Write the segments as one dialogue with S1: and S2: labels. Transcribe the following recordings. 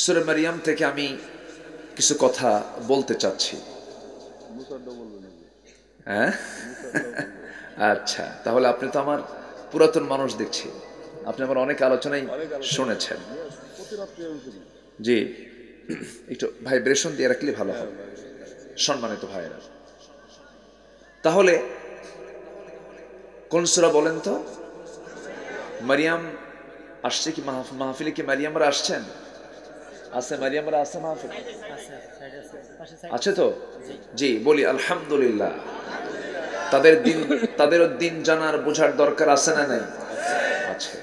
S1: সূরা মারিয়াম থেকে আমি কিছু কথা বলতে চাচ্ছি। হ্যাঁ, আচ্ছা, তাহলে আপনি তো আমার পুরাতন মানুষ দেখছি, আপনি আমার অনেক আলোচনাই শুনেছেন। জি, একটু ভাইব্রেশন দিয়ে রাখলে ভালো হবে, সম্মানিত ভাইয়েরা। তাহলে কোন সূরা বলেন তো? মারিয়াম আসছে কি মাহফিলে? কি মারিয়ামরা আসছেন? আছে মারিয়ামরা আছে মাহফিল? আছে তো? জি, বলি আলহামদুলিল্লাহ। তাদেরও দিন জানার বোঝার দরকার আছে না নাই? আছে,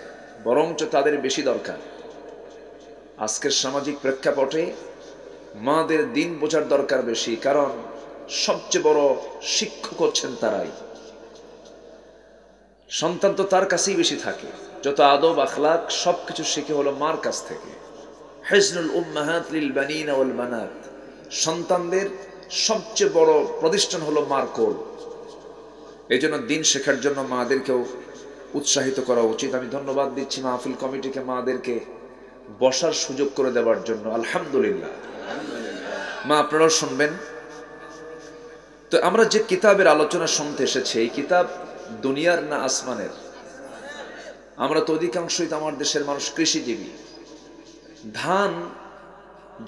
S1: বরঞ্চ তাদের বেশি দরকার। আজকের সামাজিক প্রেক্ষাপটে মাদের দিন বোঝার দরকার বেশি, কারণ সবচেয়ে বড় শিক্ষক হচ্ছেন তারাই। সন্তান তো তার কাছেই বেশি থাকে, যত আদব আখলাক সবকিছু শিখে হলো মার কাছ থেকে। হিজনুল উম্মাহাত লিল বানিনা ওয়াল বানাত, সন্তানদের সবচেয়ে বড় প্রতিষ্ঠান হলো মার কোল। এই জন্য দিন শেখার জন্য মাদেরকেও উৎসাহিত করা উচিত। আমি ধন্যবাদ দিচ্ছি মাহফিল কমিটিকে মাদেরকে বসার সুযোগ করে দেওয়ার জন্য, আলহামদুলিল্লাহ। মা, আপনারাও শুনবেন তো। আমরা যে কিতাবের আলোচনা শুনতে এসেছি, এই কিতাব দুনিয়ার না আসমানের? আমরা তো অধিকাংশই আমার দেশের মানুষ কৃষিজীবী। ধান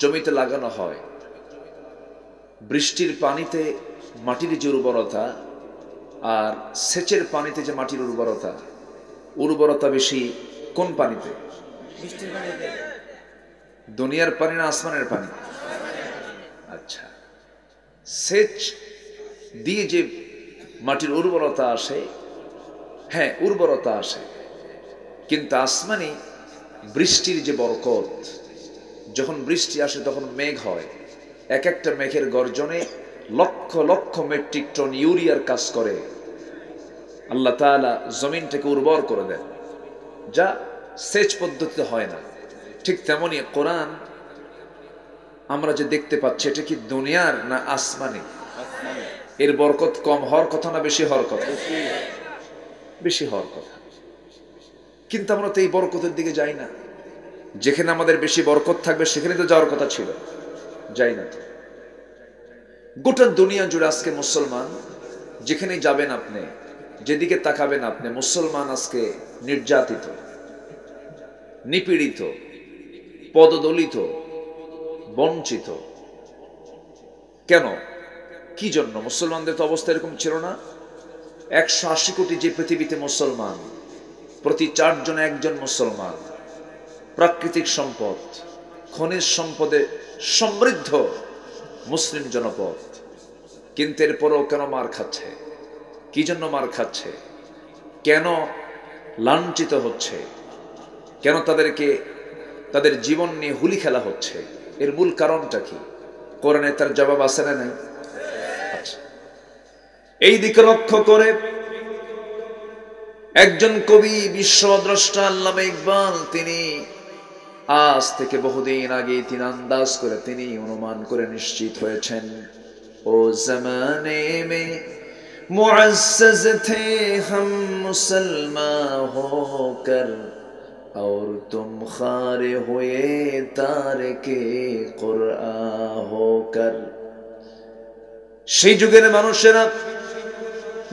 S1: জমিতে লাগানো হয়, বৃষ্টির পানিতে মাটির যে উর্বরতা আর সেচের পানিতে যে মাটির উর্বরতা বেশি কোন পানিতে? দুনিয়ার পানি না আসমানের পানি? আচ্ছা, সেচ দিয়ে যে মাটির উর্বরতা আসে, হ্যাঁ উর্বরতা আসে, কিন্তু আসমানি বৃষ্টির যে বরকত, যখন বৃষ্টি আসে তখন মেঘ হয়, এক একটা মেঘের গর্জনে লক্ষ লক্ষ মেট্রিক টন ইউরিয়ার কাজ করে। আল্লাহ তাআলা জমিনটাকে উর্বর করে দেন, যা সেচ পদ্ধতিতে হয় না। ঠিক তেমনি কোরআন আমরা যে দেখতে পাচ্ছি, এটা কি দুনিয়ার না আসমানি? এর বরকত কম হওয়ার কথা না বেশি হওয়ার কথা? বেশি হওয়ার কথা। কিন্তু আমরা তো এই বরকতের দিকে যাই না। যেখানে আমাদের বেশি বরকত থাকবে সেখানে তো যাওয়ার কথা ছিল, যাই না তো। গোটা দুনিয়া জুড়ে আজকে মুসলমান, যেখানে যাবেন আপনি, যেদিকে তাকাবেন আপনি, মুসলমান আজকে নির্যাতিত, নিপীড়িত, পদদলিত, বঞ্চিত। কেন, কি জন্য? মুসলমানদের তো অবস্থা এরকম ছিল না। 180 কোটি যে পৃথিবীতে মুসলমান, প্রতি 4 জনে একজন মুসলমান। প্রাকৃতিক সম্পদ, খনিজ সম্পদে সমৃদ্ধ মুসলিম জনপদ, কিন্তু এরপরও কেন মার খাচ্ছে? কি জন্য মার খাচ্ছে? কেন লাঞ্ছিত হচ্ছে? কেন তাদেরকে তাদের জীবন নিয়ে হুলি খেলা হচ্ছে? এর মূল কারণটা কি? কোরআনে তার জবাব আছে না নাই? আচ্ছা, এই দিকে লক্ষ্য করে একজন কবি, বিশ্বদ্রষ্টা আল্লামা ইকবাল, তিনি আজ থেকে বহুদিন আগে তিনি আন্দাজ করে, তিনি অনুমান করে নিশ্চিত হয়েছেন, ও জমানে মে মুআজ্জাজ থে হাম মুসলমান হোকর और तुम खारे हुए तारके कुरआन होकर। সেই যুগের মানুষেরা,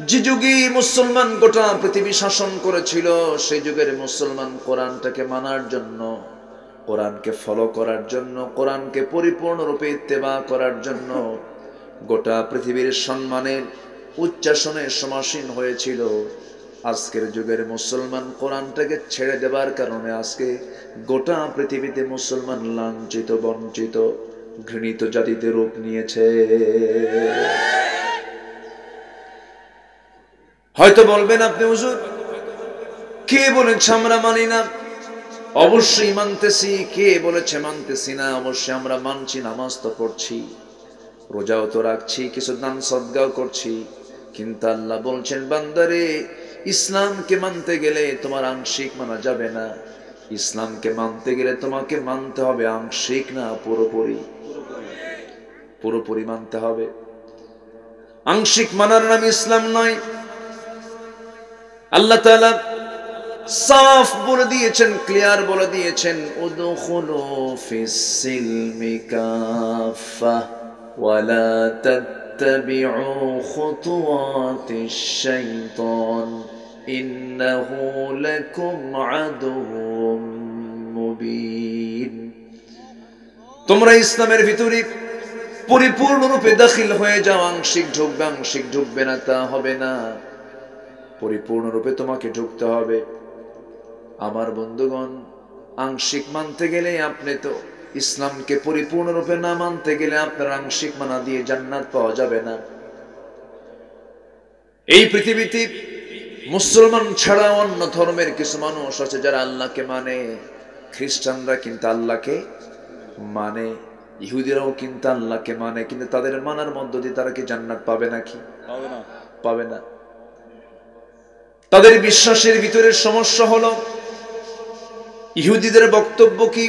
S1: যে যুগে মুসলমান গোটা পৃথিবী শাসন করেছিল, সেই যুগের মুসলমান কোরআনটাকে মানার জন্য, কোরআনকে ফলো করার জন্য, কোরআনকে পরিপূর্ণরূপে ইত্তেবা করার জন্য গোটা পৃথিবীর সম্মানের উচ্চাসনে সমাসীন হয়েছিল। আজকের যুগের মুসলমান কোরআনটাকে ছেড়ে দেবার কারণে আজকে গোটা পৃথিবীতে মুসলমান লাঞ্ছিত, বঞ্চিত, ঘৃণিত জাতিতে রূপ নিয়েছে। হয়তো বলবেন আপনি, হুজুর কে বলেছে আমরা মানি না? অবশ্যই মানতেছি। কে বলেছে মানতেছি না? অবশ্যই আমরা মানছি। নামাজ তো পড়ছি, রোজাও তো রাখছি, কিছু দান সদকাও করছি, কিন্তু আল্লাহ বলছেন, বান্দারে ইসলামকে মানতে গেলে তোমার আংশিক মানা যাবে না। ইসলামকে মানতে গেলে তোমাকে মানতে হবে আংশিক না, পুরোপুরি। পুরোপুরি মানতে হবে। আংশিক মানার নাম ইসলাম নয়। আল্লাহ তাআলা সাফ বলে দিয়েছেন, ক্লিয়ার বলে দিয়েছেন, উদখুলু ফিস সিলমি কাফা ওয়ালা তাত্তাবিউ খুতুওয়াতিশ শাইতান ইন্নাহু লাকুম আদুউম মুবিন। তোমরা ইসলামের ভিতরে পরিপূর্ণরূপে দাখিল হয়ে যাও, আংশিক ঢুকবে না তা হবে না, পরিপূর্ণরূপে তোমাকে ঢুকতে হবে। আমার বন্ধুগণ, আংশিক মানতে গেলে আপনি তো ইসলামকে পরিপূর্ণরূপে না মানতে গেলে আপনার আংশিক মানা দিয়ে জান্নাত পাওয়া যাবে না। এই পৃথিবীতে মুসলমান ছাড়া অন্য ধর্মের কিছু মানুষ আছে যারা আল্লাহকে মানে। খ্রিস্টানরা কিন্তু আল্লাহকে মানে, ইহুদিরাও কিন্তু আল্লাহকে মানে, কিন্তু তাদের মানার মধ্য দিয়ে তারা কি জান্নাত পাবে নাকি? পাবে না। তাদের বিশ্বাসের ভিতরে সমস্যা হলো, ইহুদিদের বক্তব্য কি,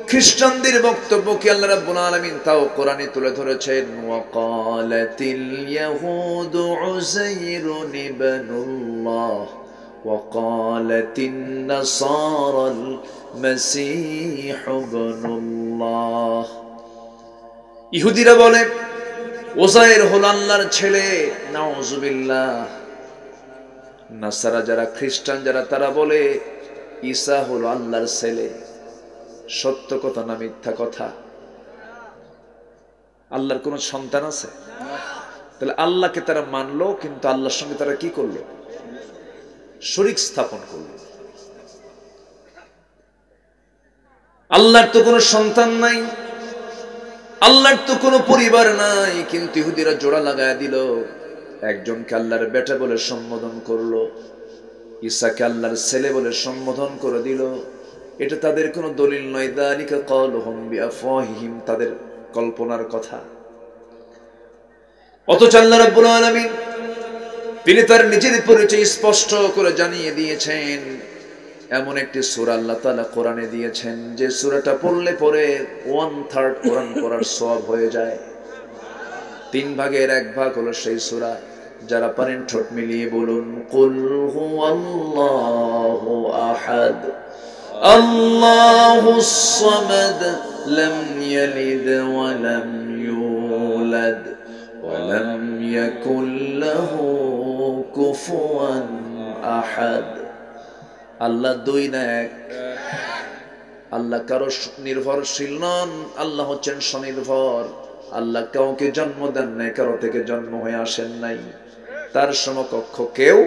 S1: খ্রিস্টানদের বক্তব্য কি, আল্লাহ রাব্বুল আলামিন তাও কোরআনে তুলে ধরেছেন। ওয়াকালাতিল ইয়াহুদু উযাইরুন ইবনুল্লাহ ওয়াকালাতিন নাসারাল মাসীহু ইবনুল্লাহ। ইহুদিরা বলে উযাইর হলো আল্লাহর ছেলে, নাউযুবিল্লাহ। নাসারা যারা, খ্রিস্টান যারা, তারা বলে ঈসা হলো আল্লাহর ছেলে। সত্য কথা না মিথ্যা কথা? আল্লাহর কোন সন্তান আছে? তাহলে আল্লাহকে তারা মানলো, কিন্তু আল্লাহর সঙ্গে তারা কি করলো? শরীক স্থাপন করলো। আল্লাহর তো কোনো সন্তান নাই, আল্লাহর তো কোনো পরিবার নাই, কিন্তু ইহুদিরা জোড়া লাগায় দিল। একজনকে আল্লাহর বেটা বলে সম্বোধন করলো, ঈসাকে আল্লাহর ছেলে বলে সম্বোধন করে দিল। এটা তাদের কোনো দলিল নয়, যালিকা কাউলুহুম বিআফওয়াহিহিম, তাদের কল্পনার কথা। অথচ আল্লাহ রাব্বুল আলামিন তিনি তার নিজের পরিচয় স্পষ্ট করে জানিয়ে দিয়েছেন। এমন একটি সূরা আল্লাহ তাআলা কোরআনে দিয়েছেন যে সূরাটা পড়লে পরে 1/3 কোরআন পড়ার সওয়াব হয়ে যায়। 3 ভাগের 1 ভাগ হলো সেই সূরা। যারা পারেন ঠোঁট মিলিয়ে বলুন, কুল হুয়াল্লাহু আহাদ আল্লাহুস সামাদ লাম ইয়ালিদ ওয়া লাম ইউলাদ ওয়া লাম ইয়াকুল লাহু কুফুয়ান আহাদ। আল্লাহ দুই না এক। আল্লাহ কারো নির্ভরশীল নন, আল্লাহ হচ্ছেন স্বনির্ভর। আল্লাহ কাউকে জন্ম দেন নাই, কারো থেকে জন্ম হয়ে আসেন নাই, তার সমকক্ষ কেউ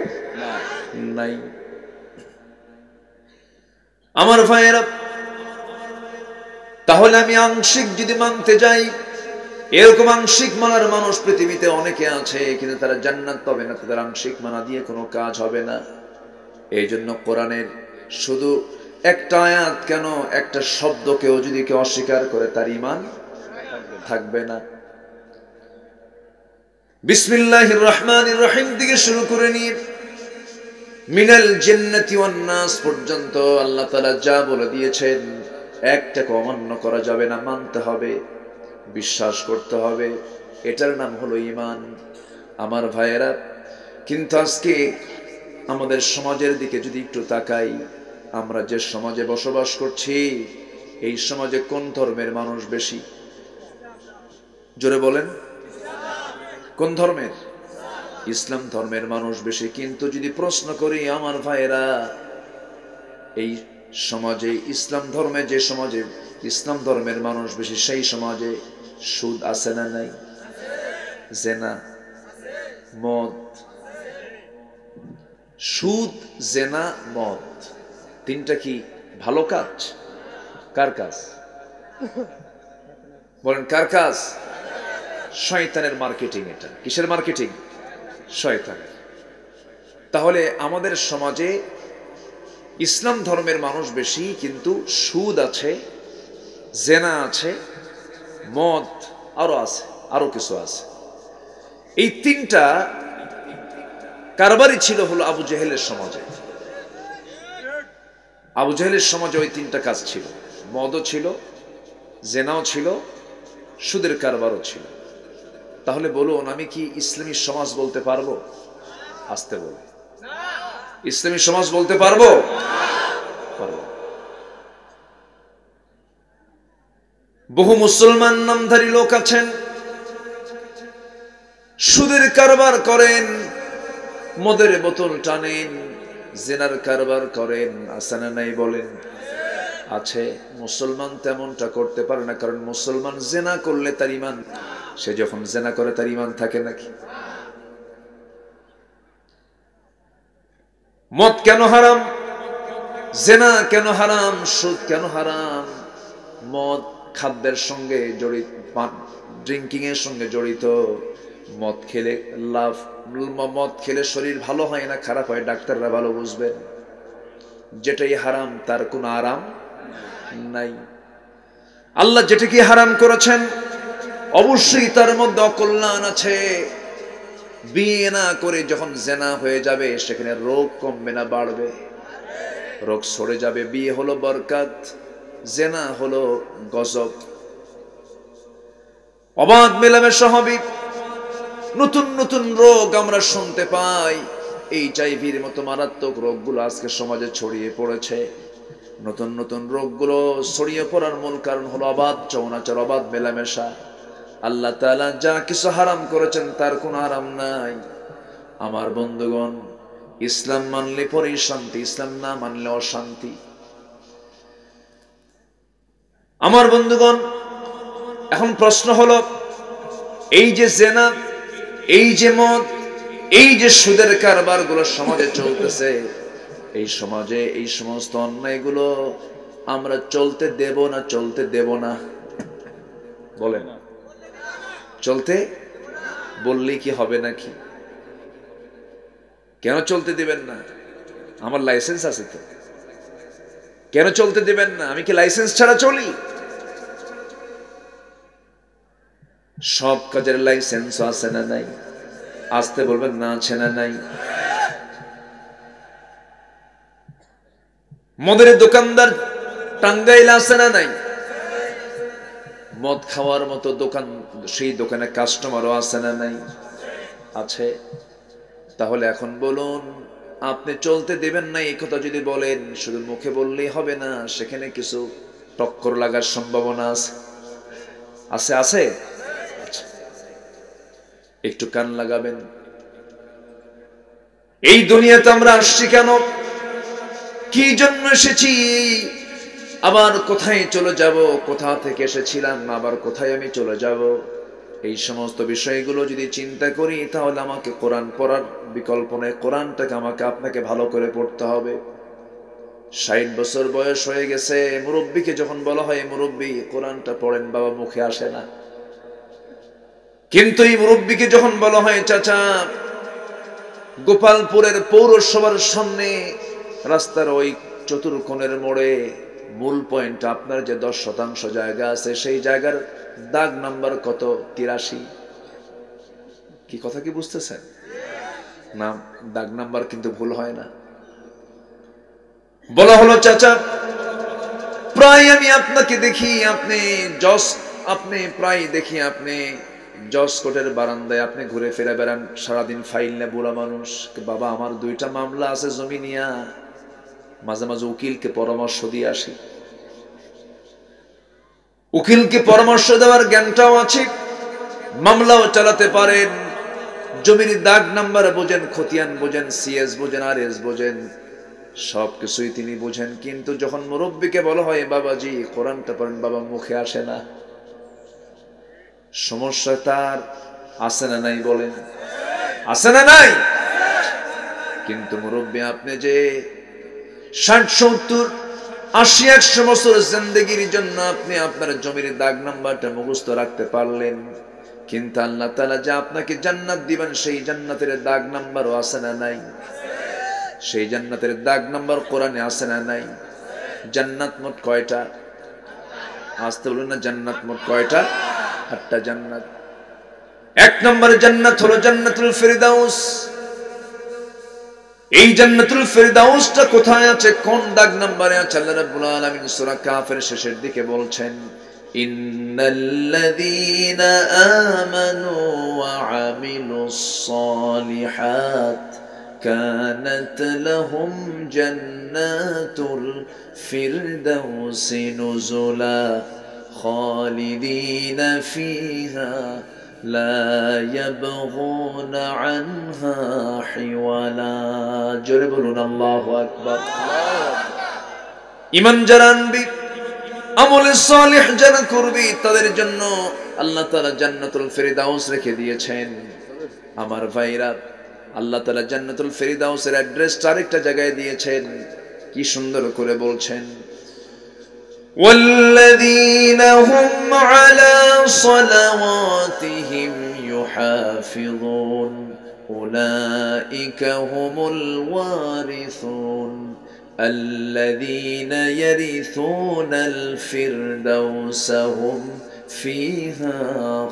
S1: নাই। আমার ভাইয়েরা, তাহলে আমি আংশিক যদি মানতে যাই, এরকম আংশিক মানার মানুষ পৃথিবীতে অনেকে আছে, কিন্তু তারা জান্নাত পাবে না, তাদের আংশিক মানা দিয়ে কোনো কাজ হবে না। এই জন্য কোরআনের শুধু একটা আয়াত কেন, একটা শব্দকেও যদি কেউ অস্বীকার করে তার ঈমান থাকবে না। বিসমিল্লাহির রহমানির রহিম থেকে শুরু করে নিয়ে মিনাল জিন্নাতি ওয়ান নাস পর্যন্ত আল্লাহ তাআলা যা বলে দিয়েছেন, একটাকে অমান্য করা যাবে না, মানতে হবে, বিশ্বাস করতে হবে। এটার নাম হলো ঈমান। আমার ভাইয়েরা, কিন্তু আজকে আমাদের সমাজের দিকে যদি একটু তাকাই, আমরা যে সমাজে বসবাস করছি, এই সমাজে কোন ধর্মের মানুষ বেশি? জোরে বলেন, কোন ধর্মের? ইসলাম ধর্মের মানুষ বেশি। কিন্তু যদি প্রশ্ন করি, আমার ভাইয়েরা, এই সমাজে ইসলাম ধর্মে, যে সমাজে ইসলাম ধর্মের মানুষ বেশি, সেই সমাজে সুদ আছে না নাই? জেনা, মদ, সুদ, জেনা, মদ, তিনটা কি ভালো কাজ? কার কাজ বলেন? কার কাজ? শয়তানের মার্কেটিং। এটা কিসের মার্কেটিং? শয়তানের। তাহলে আমাদের সমাজে ইসলাম ধর্মের মানুষ বেশি, কিন্তু সুদ আছে, জেনা আছে, মদ আরো আছে, আরো কিছু আছে। এই তিনটা কারবারই ছিল হলো আবু জেহেলের সমাজে। আবু জেহেলের সমাজে ওই তিনটা কাজ ছিল। মদও ছিল, জেনাও ছিল, সুদের কারবারও ছিল। তাহলে বলুন, আমি কি ইসলামী সমাজ বলতে পারবো? আসতে বলে ইসলামী সমাজ বলতে পারবো? পারবো। বহু মুসলমান নামধারী লোক আছেন, সুদের কারবার করেন, মদের বোতল টানেন, জেনার কারবার করেন, আছে না নাই বলেন? আছে। মুসলমান তেমনটা করতে পারে না, কারণ মুসলমান জেনা করলে তার ঈমান, সে যখন জেনা করে তার ঈমান থাকে নাকি? মদ কেন হারাম? জেনা কেন হারাম? সুদ কেন হারাম? মদ খাদ্যের সঙ্গে জড়িত, ড্রিঙ্কিং এর সঙ্গে জড়িত। মদ খেলে মদ খেলে শরীর ভালো হয় না, খারাপ হয়, ডাক্তাররা ভালো বুঝবেন। যেটাই হারাম তার কোনো আরাম নাই। আল্লাহ যেটাকে হারাম করেছেন অবশ্যই তার মধ্যে অকল্যাণ আছে। বিয়ে না করে যখন জেনা হয়ে যাবে সেখানে রোগ কমবে না বাড়বে? রোগ সরে যাবে। বিয়ে হলো বরকত, জেনা হলো গজব। অবাধ মেলামেশা হবে, নতুন নতুন রোগ আমরা শুনতে পাই। এইচআইভির মতো মারাত্মক রোগগুলো আজকে সমাজে ছড়িয়ে পড়েছে। নতুন নতুন রোগগুলো ছড়িয়ে পড়ার মূল কারণ হলো অবাধ চৌনাচার, অবাধ মেলামেশা। আল্লাহ তাআলা যা কিছু হারাম করেছেন তার কোনো আরাম নাই। আমার বন্ধুগণ, ইসলাম মানলে পরেই শান্তি, ইসলাম না মানলে অশান্তি। আমার বন্ধুগণ, এখন প্রশ্ন হলো, এই যে জেনা, এই যে মদ, এই যে সুদের কারবার গুলো সমাজে চলতেছে, এই সমাজে এই সমস্ত অন্যায়গুলো আমরা চলতে দেব না? চলতে দেব না? বলেন। চলতে বললেই কি হবে নাকি? কেন চলতে দিবেন না? আমার লাইসেন্স আছে তো। কেন চলতে দিবেন না? আমি কি লাইসেন্স ছাড়া চলি? সব কাজের লাইসেন্স আছে না নাই? আসতে বলবেন না, আছে না নাই? মদের দোকানদার টাঙ্গাইলে আছে না নাই? মদ খাওয়ার মতো দোকান, সেই দোকানে কাস্টমারও আছে না নাই? আছে। তাহলে এখন বলুন, আপনি চলতে দেবেন না এই কথা যদি বলেন, শুধু মুখে বললেই হবে না, সেখানে কিছু টক্কর লাগার সম্ভাবনা আছে। আছে আছে? একটু কান লাগাবেন। এই দুনিয়াতে আমরা আসছি কেন? কি জন্য এসেছি? আবার কোথায় চলে যাব? কোথা থেকে এসেছিলাম, আবার কোথায় আমি চলে যাব? এই সমস্ত বিষয়গুলো যদি চিন্তা করি তাহলে আমাকে কোরআন পড়ার বিকল্প নেই। কোরআনটাকে আমাকে আপনাকে ভালো করে পড়তে হবে। 60 বছর বয়স হয়ে গেছে, মুরব্বীকে যখন বলা হয় মুরব্বী কোরআনটা পড়েন, বাবা মুখে আসে না। কিন্তু এই মুরব্বীকে যখন বলা হয় চাচা, গোপালপুরের পৌরসভার সামনে রাস্তার ওই চতুর্কোণের মোড়ে মূল পয়েন্ট, আপনার যে 10% জায়গা আছে সেই জায়গার দাগ নাম্বার কত? 83। কি কথা কি বুঝতেছেন? না, দাগ নাম্বার কিন্তু ভুল হয় না। বলা হলো চাচা, প্রায় আমি আপনাকে দেখি, আপনি প্রায় দেখি আপনি জজকোর্টের বারান্দায় আপনি ঘুরে ফিরে বেড়ান, সারাদিন ফাইল না, বুড়া মানুষ। বাবা আমার 2টা মামলা আছে জমি নিয়া, মাঝে মাঝে উকিলকে পরামর্শ দিয়ে আসি। উকিলকে পরামর্শ দেওয়ার জ্ঞানটাও আছে, মামলাও চালাতে পারেন, জমির দাগ নাম্বার বোঝেন, খতিয়ান বোঝেন, সিএস বোঝেন, আরএস বোঝেন, সবকিছুই তিনি বোঝেন। কিন্তু যখন মুরব্বীকে বলা হয় বাবাজি কোরআনটা পড়েন, বাবা মুখে আসে না। সমস্যা তার আছে না নাই? বলেন, আছে না নাই? কিন্তু মুরব্বী আপনি যে 60, 70, 80, 100 বছর জিন্দেগির জন্য আপনি আপনার জমির দাগ নাম্বারটা মুখস্থ রাখতে পারলেন, কিন্তু আল্লাহ তাআলা যে আপনাকে জান্নাত দিবেন সেই জান্নাতের দাগ নাম্বারও আছে না নাই? সেই জান্নাতের দাগ নাম্বার কোরআনে আছে না নাই? জান্নাত মোট কয়টা? আসতে বলুন না, জান্নাত মোট কয়টা? 8টা জান্নাত। 1 নম্বর জান্নাত হলো জান্নাতুল ফেরদাউস। এই জান্নাতুল ফেরদাউসটা কোথায় আছে, কোন দাগ নম্বরে আছে? আল্লাহ রাব্বুল আলামিন সূরা কাফের শেষের দিকে বলছেন, ইন্নাল্লাযীনা আমানু ওয়া আমিলুস সালিহাত كانت لهم جنات الفردوس نزلا خالدين فيها لا يبغون عنها حولا জোরে বলুন আল্লাহু আকবার ঈমান যারা আনবে আমলে সালেহ যারা করবে তাদের জন্য আল্লাহ তাআলা জান্নাতুল ফেরদাউস রেখে দিয়েছেন আমার ভাইরা আল্লাহ তাআলা জান্নাতুল ফেরদাউসের অ্যাড্রেসটা আরেকটা জায়গায় দিয়েছেন কি সুন্দর করে বলছেন والذين هم على صلواتهم يحافظون أولئك هم الوارثون الذين يرثون الفردوس هم فيها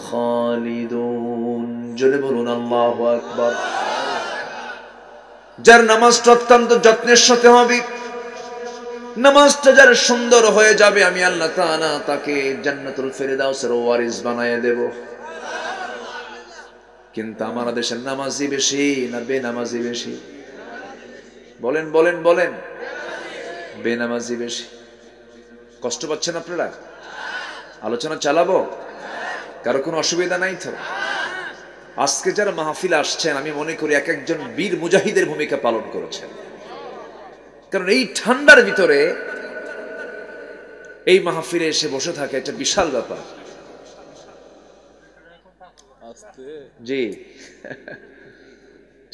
S1: خالدون জোরে বলুন আল্লাহু আকবার যার নামাজটা অত্যন্ত যত্নের সাথে হবে নামাজটা যার সুন্দর হয়ে যাবে আমি আল্লাহ তাআলা তাকে জান্নাতুল ফেরদাউসের ওয়ারিস বানায় দেব কিন্তু আমাদের দেশের নামাজি বেশি না বেনামাজি বেশি বলেন বলেন বলেন বেনামাজি বেশি কষ্ট পাচ্ছেন আপনারা আলোচনা চালাবো কারো কোনো অসুবিধা নাই তো আজকে যারা মাহফিলে আসছেন আমি মনে করি এক একজন বীর মুজাহিদের ভূমিকা পালন করেছেন কারণ এই ঠান্ডার ভিতরে এই মাহফিলে এসে বসে থাকে একটা বিশাল ব্যাপার জি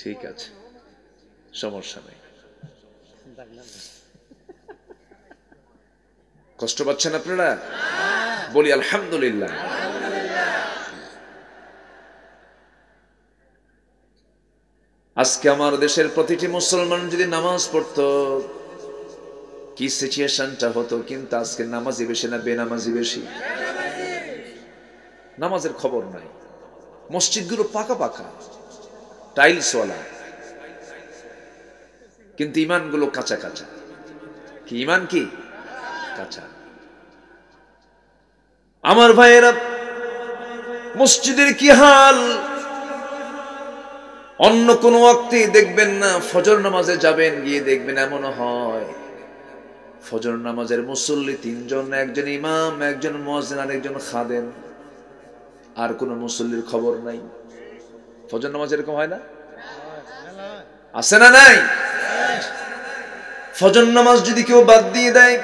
S1: ঠিক আছে সমস্যা নেই কষ্ট পাচ্ছেন আপনারা বলি আলহামদুলিল্লাহ আজকে আমার দেশের প্রতিটি মুসলমান যদি নামাজ পড়তো কি সিচুয়েশনটা হতো কিন্তু আজকে নামাজি বেশি না বেনামাজি বেশি নামাজের খবর নাই মসজিদগুলো পাকা পাকা টাইলসওয়ালা কিন্তু ইমানগুলো কাঁচা কাঁচা কি ইমান কি কাঁচা আমার ভাইয়েরা মসজিদের কি হাল অন্য কোন ওয়াক্তে দেখবেন না ফজর নামাজে যাবেন গিয়ে দেখবেন এমন হয় ফজর নামাজের মুসল্লি তিনজন একজন ইমাম একজন মুয়াজ্জিন আর একজন খাদেম আর কোন মুসল্লির খবর নাই ফজর নামাজ এরকম হয় না আছে না নাই ফজর নামাজ যদি কেউ বাদ দিয়ে দেয়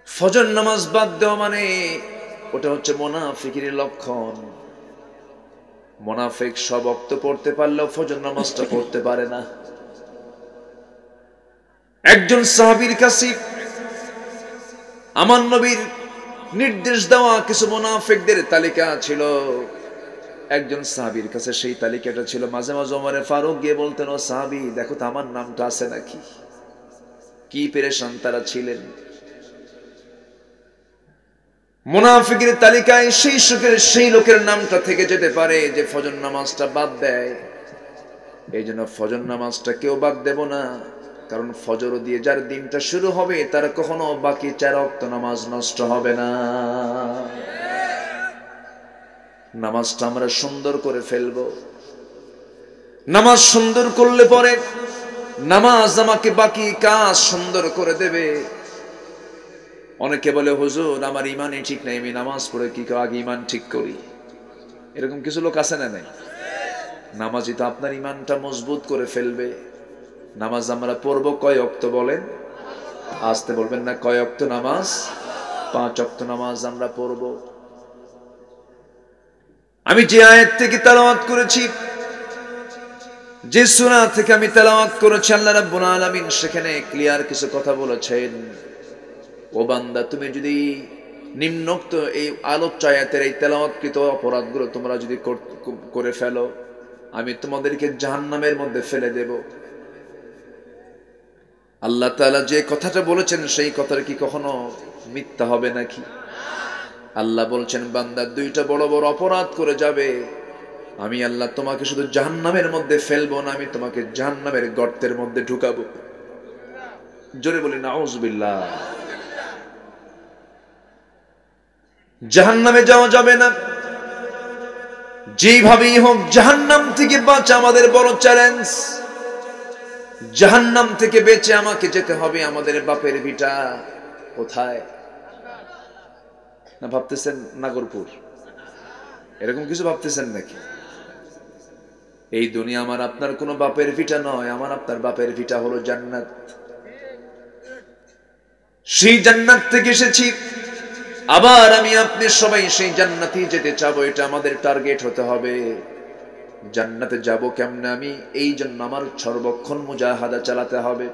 S1: ফজর নামাজ বাদ দেওয়া মানে ওটা হচ্ছে মুনাফিকের লক্ষণ মুনাফিক সব ওয়াক্ত পড়তে পারলেও ফজর নামাজটা পড়তে পারে না একজন সাহাবীর কাছে আমার নবীর নির্দেশ দেওয়া কিছু মুনাফিকদের তালিকা ছিল একজন সাহাবীর কাছে সেই তালিকাটা ছিল মাঝে মাঝে ওমর ফারুক গিয়ে বলতেন ও সাহাবী দেখো তো আমার নামটা আছে নাকি কি পেরেশান তারা ছিলেন মুনাফিকের তালিকায় সেই লোকের নামটা থেকে যেতে পারে যে ফজর নামাজটা বাদ দেয় এইজন্য ফজর নামাজটা কেউ বাদ দেব না কারণ ফজর দিয়ে যার দিনটা শুরু হবে তার কখনো বাকি 4 ওয়াক্ত নামাজ নষ্ট হবে না নামাজটা আমরা সুন্দর করে ফেলবো নামাজ সুন্দর করলে পরে নামাজ আমাকে বাকি কাজ সুন্দর করে দেবে অনেকে বলে হুজুর আমার ইমানই ঠিক নাই আমি নামাজ পড়ে কি আগে ইমান ঠিক করি এরকম কিছু লোক আছে না নাই নামাজই তো আপনার ইমানটা মজবুত করে ফেলবে নামাজ আমরা পড়বো কয় ওয়াক্ত বলেন আসতে বলবেন না কয় ওয়াক্ত নামাজ 5 ওয়াক্ত নামাজ আমরা পড়বো আমি যে আয়াত থেকে তেলাওয়াত করেছি যে সূরা থেকে আমি তেলাওয়াত করেছি আল্লাহ রাব্বুল আলামিন সেখানে ক্লিয়ার কিছু কথা বলেছেন ও বান্দা তুমি যদি নিম্নোক্ত এই আলোচ্য আয়াতের এই তেলাওয়াতকৃত অপরাধগুলো তোমরা যদি করে ফেলো আমি তোমাদেরকে জাহান্নামের মধ্যে ফেলে দেব আল্লাহ তাআলা যে কথাটা বলেছেন সেই কথাটা কি কখনো মিথ্যা হবে নাকি আল্লাহ বলছেন বান্দা দুইটা বড় বড় অপরাধ করে যাবে আমি আল্লাহ তোমাকে শুধু জাহান্নামের মধ্যে ফেলবো না আমি তোমাকে জাহান্নামের গর্তের মধ্যে ঢুকাবো জোরে বলি নাউযুবিল্লাহ জাহান্নামে যাওয়া যাবে না যেভাবেই হোক জাহান্নাম থেকে বাঁচা আমাদের বড় চ্যালেঞ্জ। জাহান্নাম থেকে বেঁচে আমাকে যেতে হবে আমাদের বাপের ভিটা কোথায়? না ভাবতেছেন নাগরপুর, এরকম কিছু ভাবতেছেন নাকি? এই দুনিয়া আমার আপনার কোনো বাপের ভিটা নয়, আমার আপনার বাপের ভিটা হলো জান্নাত। সেই জান্নাত থেকে এসেছি, আবার আমি আপনি সবাই সেই জান্নাতে যেতে চাবো, এটা আমাদের টার্গেট হতে হবে। জান্নাতে যাব কেমনে আমি, এই জন্য আমার সর্বক্ষণ মুজাহাদা চালাতে হবে,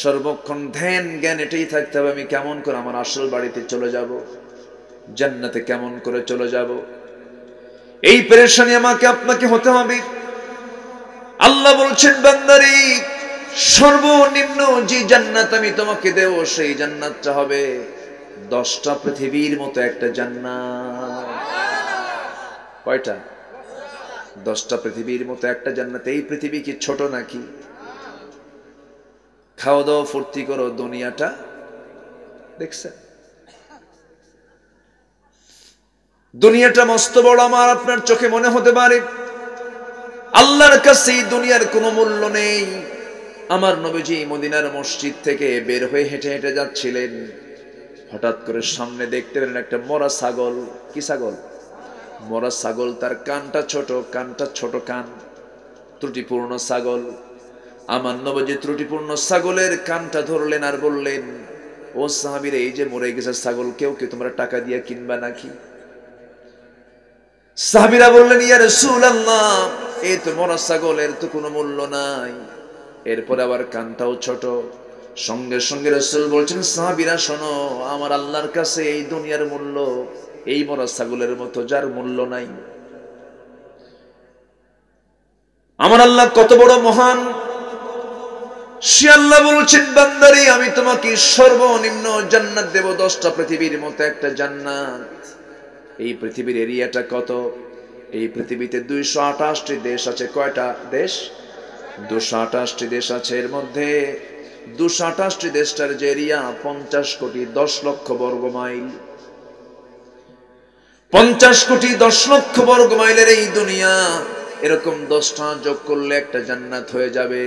S1: সর্বক্ষণ ধ্যান জ্ঞান এটাই থাকতে হবে আমি কেমন করে আমার আসল বাড়িতে চলে যাব, জান্নাতে কেমন করে চলে যাব। এই পেরেশানি আমাকে আপনাকে হতে হবে। আল্লাহ বলছেন বান্দারে, সর্বনিম্ন যে জান্নাত আমি তোমাকে দেব সেই জান্নাতটা হবে 10টা পৃথিবীর মতো একটা জান্নাত। কয়টা? 10টা পৃথিবীর মতো একটা জান্নাত। এই পৃথিবী কি ছোট নাকি? খাওয়া দাওয়া ফুর্তি করো, দুনিয়াটা দেখছেন? দুনিয়াটা মস্ত বড় আমার আপনার চোখে মনে হতে পারে, আল্লাহর কাছে এই দুনিয়ার কোনো মূল্য নেই। আমার নবীজি মদিনার মসজিদ থেকে বের হয়ে হেঁটে হেঁটে যাচ্ছিলেন, হঠাৎ করে সামনে দেখতে পেলেন একটা মরা ছাগল। কি ছাগল? মরা ছাগল। তার কানটা ছোট, কান, ত্রুটিপূর্ণ ছাগল। আমার নবীজি ত্রুটিপূর্ণ ছাগলের কানটা ধরলেন আর বললেন, ও সাহাবীরা, এই যে মরে গেছে ছাগল, কেউ কি তোমরা টাকা দিয়ে কিনবা নাকি? সাহাবীরা বললেন, ইয়া রাসূলুল্লাহ, এই তো মরা ছাগল, এর তো কোনো মূল্য নাই, এরপরে আবার কানটাও ছোট। সঙ্গে সঙ্গে রাসূল বলছেন, সাহাবীরা শোনো, আমার আল্লাহর কাছে এই দুনিয়ার মূল্য এই মরা ছাগলের মতো, যার মূল্য নাই। আমার আল্লাহ কত বড় মহান, সে আল্লাহ বলছেন, বান্দারে আমি তোমাকে সর্বনিম্ন জান্নাত দেব, 10টা পৃথিবীর মতো একটা জান্নাত। এই পৃথিবীর এরিয়াটা কত? এই পৃথিবীতে 228টি দেশ আছে। কয়টা দেশ? 228টি দেশ আছে। এর মধ্যে 228টি দেশটার যে এরিয়া 50 কোটি 10 লক্ষ বর্গ মাইল। 50 কোটি 10 লক্ষ বর্গ মাইলের এই দুনিয়া, এরকম 10টা যোগ করলে একটা জান্নাত হয়ে যাবে।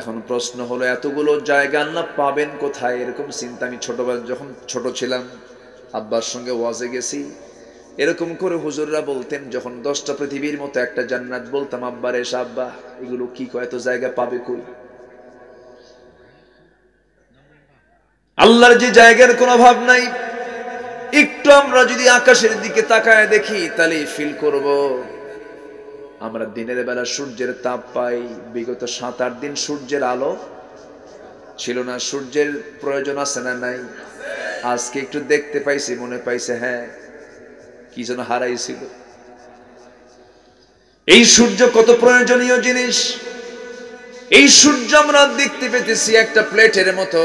S1: এখন প্রশ্ন হলো, এতগুলো জায়গা আল্লাহ পাবেন কোথায়? এরকম চিন্তা আমি ছোটবেলা যখন ছোট ছিলাম, আব্বার সঙ্গে ওয়াজে গেছি, এরকম করে হুজুররা বলতেন, যখন 10টা পৃথিবীর মতো একটা জান্নাত বলতাম, আব্বার এসে, আব্বা এগুলো কি কয়, এত জায়গা পাবে কই? আল্লাহর যে জায়গার কোনো অভাব নাই। একটু আমরা যদি আকাশের দিকে তাকায় দেখি, তাহলে ফিল করব আমরা দিনের বেলা সূর্যের তাপ পাই। বিগত 7-8 দিন সূর্যের আলো ছিল না। সূর্যের প্রয়োজন আছে না নাই? আজকে একটু দেখতে পাইছি, মনে পাইছে হ্যাঁ কি যেন হারাইছিল। এই সূর্য কত প্রয়োজনীয় জিনিস। এই সূর্য আমরা দেখতে পেতেছি একটা প্লেটের মতো,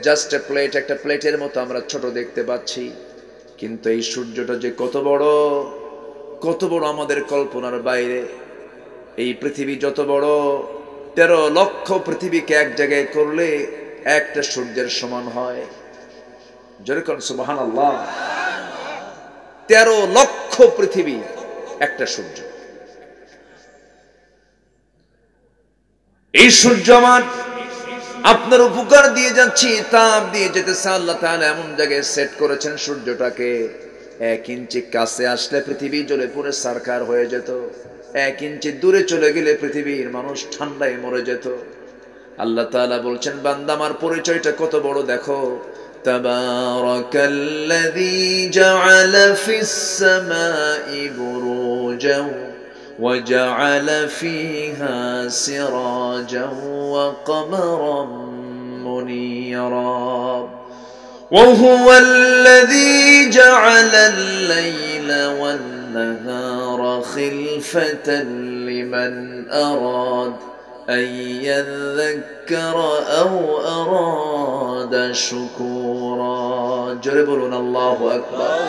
S1: জাস্ট এ প্লেট, একটা প্লেটের মতো আমরা ছোট দেখতে পাচ্ছি, কিন্তু এই সূর্যটা যে কত বড়, কত বড় আমাদের কল্পনার বাইরে। এই পৃথিবী যত বড়, 13 লক্ষ পৃথিবীকে এক জায়গায় করলে একটা সূর্যের সমান হয়। যেরকম সুবহানাল্লাহ, 13 লক্ষ পৃথিবী একটা সূর্য। এই সূর্য আমার আপনার উপকার দিয়ে যাচ্ছি, তাপ দিয়ে যেতেছে। আল্লাহ তাআলা এমন জায়গায় সেট করেছেন সূর্যটাকে, 1 ইঞ্চি কাছে আসলে পৃথিবী জ্বলে পুড়ে সারখার হয়ে যেত, 1 ইঞ্চি দূরে চলে গেলে পৃথিবীর মানুষ ঠান্ডায় মরে যেত। আল্লাহ তাআলা বলছেন, বান্দা আমার পরিচয়টা কত বড় দেখো। তাবারাকাল্লাযী জাআলা ফিস সামাই বুরুজান ওয়া জাআলা ফীহা সিরাজান ওয়া কমারান মুনীরা ওয়া হুয়াল্লাযী জাআলাল লাইলা ওয়ান নাহারা খিলফাতান লিমান আরাদ أن يذكر أو أراد شكورا جربون الله أكبر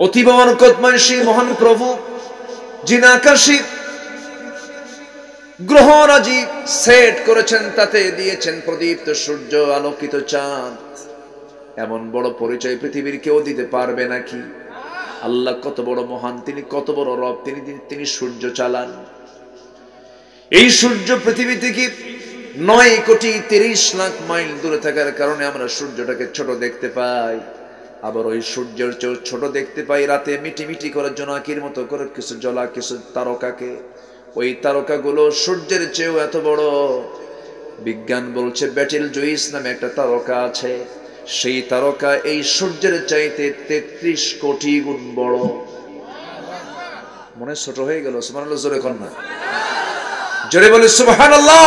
S1: অতি বরকতময় সেই মহান প্রভু, যিনি আকাশে গ্রহরাজি সেট করেছেন, তাতে দিয়েছেন প্রদীপ্ত সূর্য, আলোকিত চাঁদ। এমন বড় পরিচয় পৃথিবীর কেউ দিতে পারবে নাকি? আল্লাহ কত বড় মহান, তিনি কত বড় রব, তিনি সূর্য চালান। এই সূর্য পৃথিবী থেকে 9,30,00,000 মাইল দূরে থাকার কারণে আমরা সূর্যটাকে ছোট দেখতে পাই। আবার ওই সূর্যের চেয়েও ছোট দেখতে পাই রাতে মিটিমিটি করার জন্য আঁকির মতো করে কিছু জ্বলা কিছু তারকাকে। ওই তারকাগুলো সূর্যের চেয়েও এত বড়। বিজ্ঞান বলছে ব্যাটেল জুইস নামে একটা তারকা আছে, সেই তারকা এই সূর্যের চাইতে 33 কোটি গুণ বড়। মনে ছোট হয়ে গেল? সুবহানাল্লাহ জোরে কর না, জোরে বলি সুবহানাল্লাহ।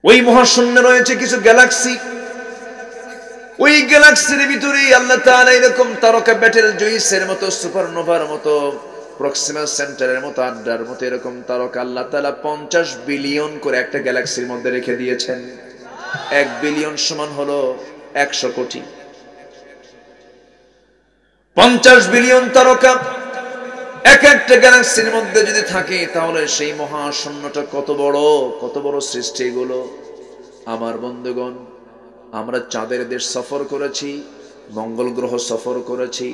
S1: ওই মহাশূন্যে রয়েছে কিছু গ্যালাক্সি, ওই গ্যালাক্সির ভিতরে আল্লাহ তাআলা এরকম তারকা ব্যাটেল জুইসের মতো, সুপারনোভার মতো, প্রক্সিমা সেন্টারের মতো, আড্ডার মতো এরকম তারকা আল্লাহ তাআলা 50 বিলিয়ন করে একটা গ্যালাক্সির মধ্যে রেখে দিয়েছেন। 1 বিলিয়ন সমান হলো 100 কোটি। 50 বিলিয়ন তারকা এক একটা গ্যালাক্সির মধ্যে যদি থাকে, তাহলে সেই মহাশূন্যটা কত বড়, কত বড় সৃষ্টি এগুলো। আমার বন্ধুগণ, আমরা চাঁদের দেশ সফর করেছি, মঙ্গল গ্রহ সফর করেছি।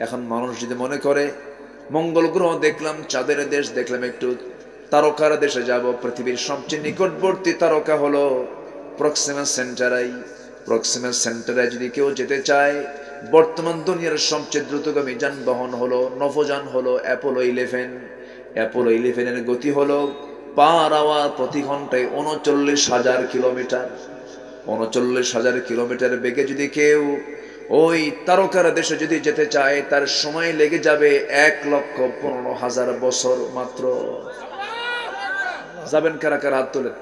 S1: এখন মানুষ যদি মনে করে মঙ্গল গ্রহ দেখলাম, চাঁদের দেশ দেখলাম, একটু তারকার দেশে যাব, পৃথিবীর সবচেয়ে নিকটবর্তী তারকা হলো প্রক্সিমা সেন্টারাই। প্রক্সিমা সেন্টারাই যদি কেউ যেতে চায়, বর্তমান দুনিয়ার সবচেয়ে দ্রুতগামী যানবাহন হলো, নভোযান হলো অ্যাপোলো 11। অ্যাপোলো 11 এর গতি হলো পার আওয়ার প্রতি ঘন্টায় 39,000 কিলোমিটার। 39,000 কিলোমিটার বেগে যদি কেউ ওই তারকার দেশে যদি যেতে চায়, তার সময় লেগে যাবে 1,15,000 বছর মাত্র। যাবেন কারা কারা? হাত তোলেন।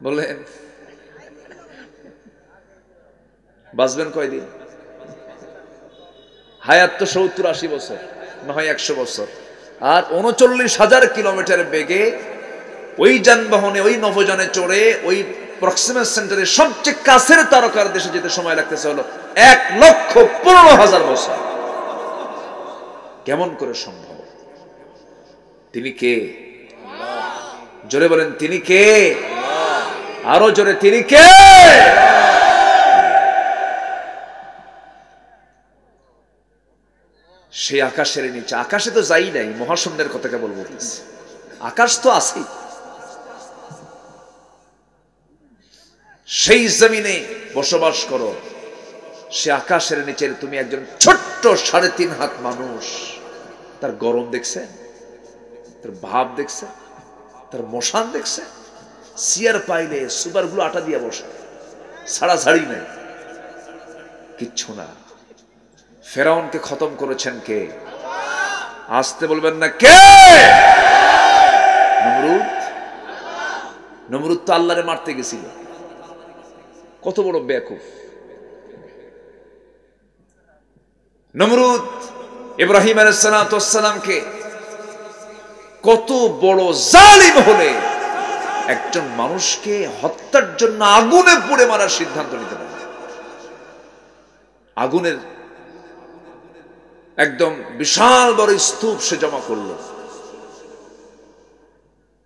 S1: বলেন বাঁচবেন কয়দিন? হায়াত তো 70-80 বছর, না হয় 100 বছর। আর 39,000 কিলোমিটার বেগে ওই যানবাহনে, ওই নভোযানে চড়ে ওই প্রক্সিমা সেন্টারের সবচেয়ে কাছের তারকার দেশে যেতে সময় লাগতেছে হলো 1,15,000 বছর। কেমন করে সম্ভব? তিনি কে? জোরে বলেন, তিনি কে? আরো জোরে, তিনি কে? সে আকাশের নিচে, আকাশে তো যাই নাই, মহাশূন্যের কথা কেবল বলতেছি। আকাশ তো আছেই, সেই জমিনে বসবাস করো। সে আকাশের নিচে তুমি একজন ছোট্ট 3.5 হাত মানুষ, তার গরম দেখছে, তার ভাব দেখছে, তার মশান দেখছে। সিয়ার পাইলে সুপার গুলো আটা দিয়ে বসে, ছাড়াছাড়ি নাই, কিচ্ছু না। ফেরাউনকে খতম করেছেন কে? আসতে বলবেন না কে? নমরুদ। নমরুদ তো আল্লাহরে মারতে গেছিল। কত বড় বেয়াকুফ নমরুদ! ইব্রাহিম আলাইহিস সালামকে কত বড় জালিম হলে একজন মানুষকে হত্যার জন্য আগুনে পুড়ে মারার সিদ্ধান্ত নিতে পারে। আগুনের একদম বিশাল বড় স্তূপ সে জমা করলো।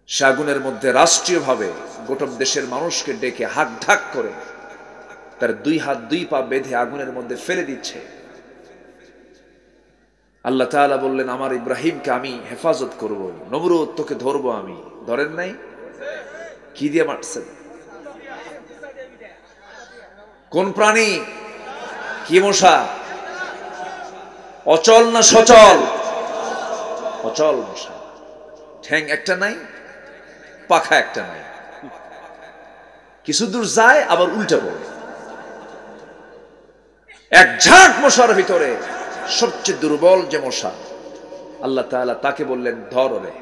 S1: সে আগুনের মধ্যে রাষ্ট্রীয়ভাবে গোটা দেশের মানুষকে ডেকে হাক ঢাক করে তার 2 হাত 2 পা বেঁধে আগুনের মধ্যে ফেলে দিচ্ছে। আল্লাহ তাআলা বললেন, আমার ইব্রাহিমকে আমি হেফাজত করব, নমরুদ তোকে ধরবো আমি। ধরেন নাই? কি দিয়ে মারছেন? কোন প্রাণী? কি মশা? অচল না সচল? অচল মশা। ঠ্যাং একটা নাই, পাখা একটা নাই, কিছু দূর যায় আবার উল্টে পড়ে। এক ঝাঁক মশার ভিতরে সবচেয়ে দুর্বল যে মশা, আল্লাহ তাআলা তাকে বললেন ধর রে।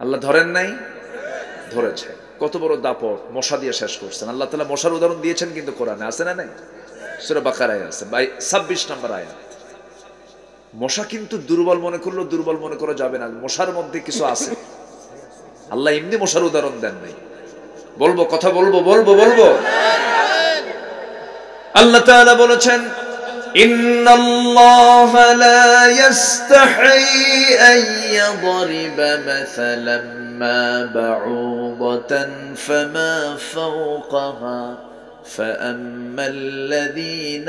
S1: আল্লাহ ধরেন নাই? ধরেছে। কত বড় দাপট, মশা দিয়ে শেষ করছেন। আল্লাহ তাআলা মশার উদাহরণ দিয়েছেন কিন্তু কোরআনে, আছে না নাই? সূরা বাকারায় আছে 26 নম্বর আয়াত। মশা কিন্তু দুর্বল মনে করলেও দুর্বল মনে করা যাবে না, মশার মধ্যে কিছু আছে। আল্লাহ এমনি মশার উদাহরণ দেন নাই। বলবো, কথা বলবো, বলবো বলবো। আল্লাহ তাআলা বলেছেন ইন্নাল্লাহা লা ইস্তাহি আন ইয়াদরিবা মাসালাম মা বাউদাতান ফামা ফাওকাহা فأما الذين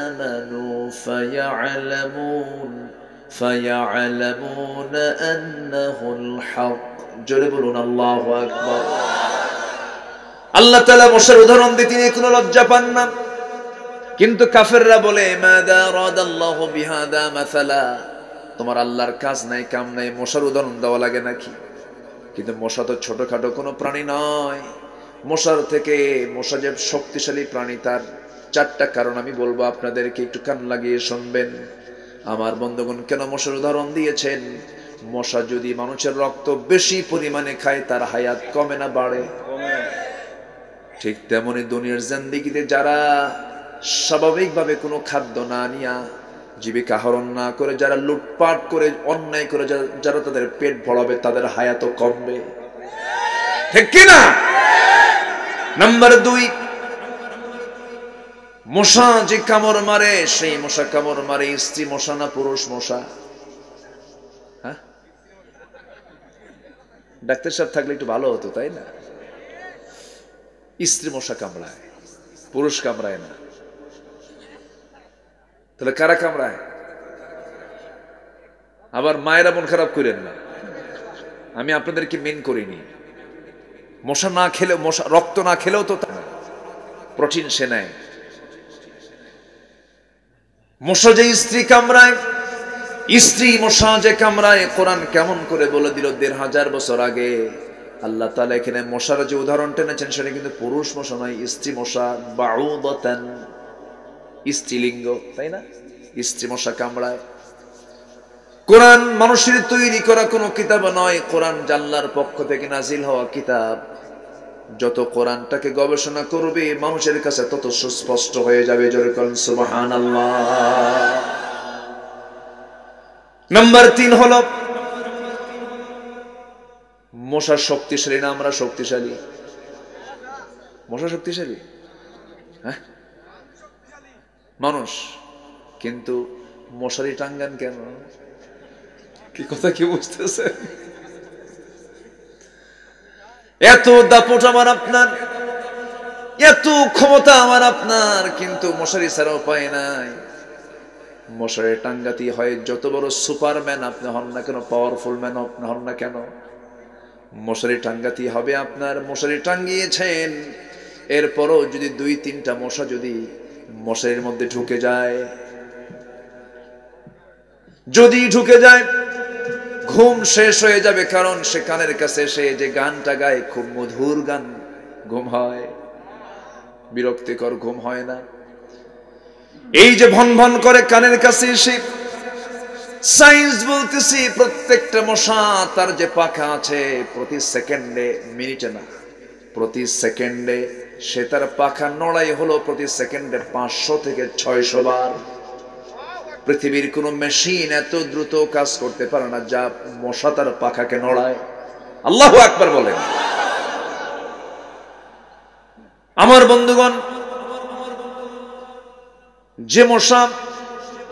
S1: آمنوا فيعلمون أنه الحق جربون الله أكبر আল্লাহ তাআলা মশার উদাহরণ দিয়ে তিনি কোনো লজ্জা পান না, কিন্তু কাফেররা বলে মাযা রাদাল্লাহু বিহাদা মাসালা, তোমার আল্লাহর কাজ নাই কাম নাই, মশার উদাহরণ দেওয়া লাগে নাকি? কিন্তু মশা তো ছোটখাটো কোনো প্রাণী নয়। মশার থেকে মশা যে শক্তিশালী প্রাণী তার চারটা কারণ আমি বলবো, আপনাদেরকে একটু কান লাগিয়ে শুনবেন। আমার বন্ধুগণ, কেন মশার উদাহরণ দিয়েছেন? মশা যদি মানুষের রক্ত বেশি পরিমাণে খায় তার হায়াত কমে না বাড়ে? ঠিক তেমনি দুনিয়ার জিন্দেগিতে যারা স্বাভাবিকভাবে কোনো খাদ্য না নিয়া, জীবিকা আহরণ না করে, যারা লুটপাট করে অন্যায় করে যারা তাদের পেট ভরাবে, তাদের হায়াতও কমবে, ঠিক কিনা? নাম্বার 2, মশা যে কামড় মারে, সেই মশা কামড় মারে স্ত্রী মশা না পুরুষ মশা? হ্যাঁ, ডাক্তার সাহেব থাকলে একটু ভালো হতো, তাই না? স্ত্রী মশা কামড়ায়, পুরুষ কামড়ায় না। তাহলে কারা কামড়ায়? আবার মায়েরা মন খারাপ করেন না, আমি আপনাদেরকে মেন করিনি। মশা না খেলেও, মশা রক্ত না খেলেও তো প্রোটিন সে নেয়। মশা যে স্ত্রী কামড়ায়, স্ত্রী মশা যে কামড়ায়, কোরআন কেমন করে বলে দিল ১৫০০ বছর আগে। আল্লাহ তাআলা এখানে মশার যে উদাহরণ টেনেছেন সেটা কিন্তু পুরুষ মশা নয়, স্ত্রী মশা। বাউদাতান, স্ত্রীলিঙ্গ, তাই না? স্ত্রী মশা কামড়ায়। কোরআন মানুষের তৈরি করা কোনো কিতাব নয়, কোরআন আল্লাহর পক্ষ থেকে নাজিল হওয়া কিতাব। যত কোরআনটাকে গবেষণা করবে মানুষের কাছে তত সুস্পষ্ট হয়ে যাবে। জোরে বলুন সুবহানাল্লাহ। নাম্বার 3 হলো মশা শক্তিশালী না আমরা শক্তিশালী? মশা শক্তিশালী, হ্যাঁ মানুষ, কিন্তু মশারি টাঙ্গান কেন? কি কথা কি বুঝতেছে? এত দাপট আমার আপনার, এত ক্ষমতা আমার আপনার, কিন্তু মশারি ছাড়া উপায় নাই। মশারি টাঙ্গাতেই হয়। যত বড় সুপারম্যান আপনি হন না কেন, পাওয়ারফুল ম্যান আপনি হন না কেন, মশারি টাঙ্গাতেই হবে আপনার। মশারি টাঙ্গিয়েছেন, এরপরও যদি 2-3টা মশা যদি মশারির মধ্যে ঢুকে যায়, যদি ঢুকে যায়, ঘুম শেষ হয়ে যাবে। কারণ সে কানের কাছে সে যে গানটা গায়, খুব মধুর গান, ঘুম হয়, বিরক্তিকর ঘুম হয় না। এই যে ভন ভন করে কানের কাছে এসে, সায়েন্স বলতেছি প্রত্যেকটা মশা তার যে পাখা আছে, প্রতি সেকেন্ডে, মিনিটে না, প্রতি সেকেন্ডে সে তার পাখা নড়াই হলো প্রতি সেকেন্ডে 500 থেকে 600 বার। পৃথিবীর কোন মেশিন এত দ্রুত কাজ করতে পারে না যা মশা তার পাখাকে নড়ায়। আল্লাহু আকবার বলেন। আমার বন্ধুগণ, যে মশা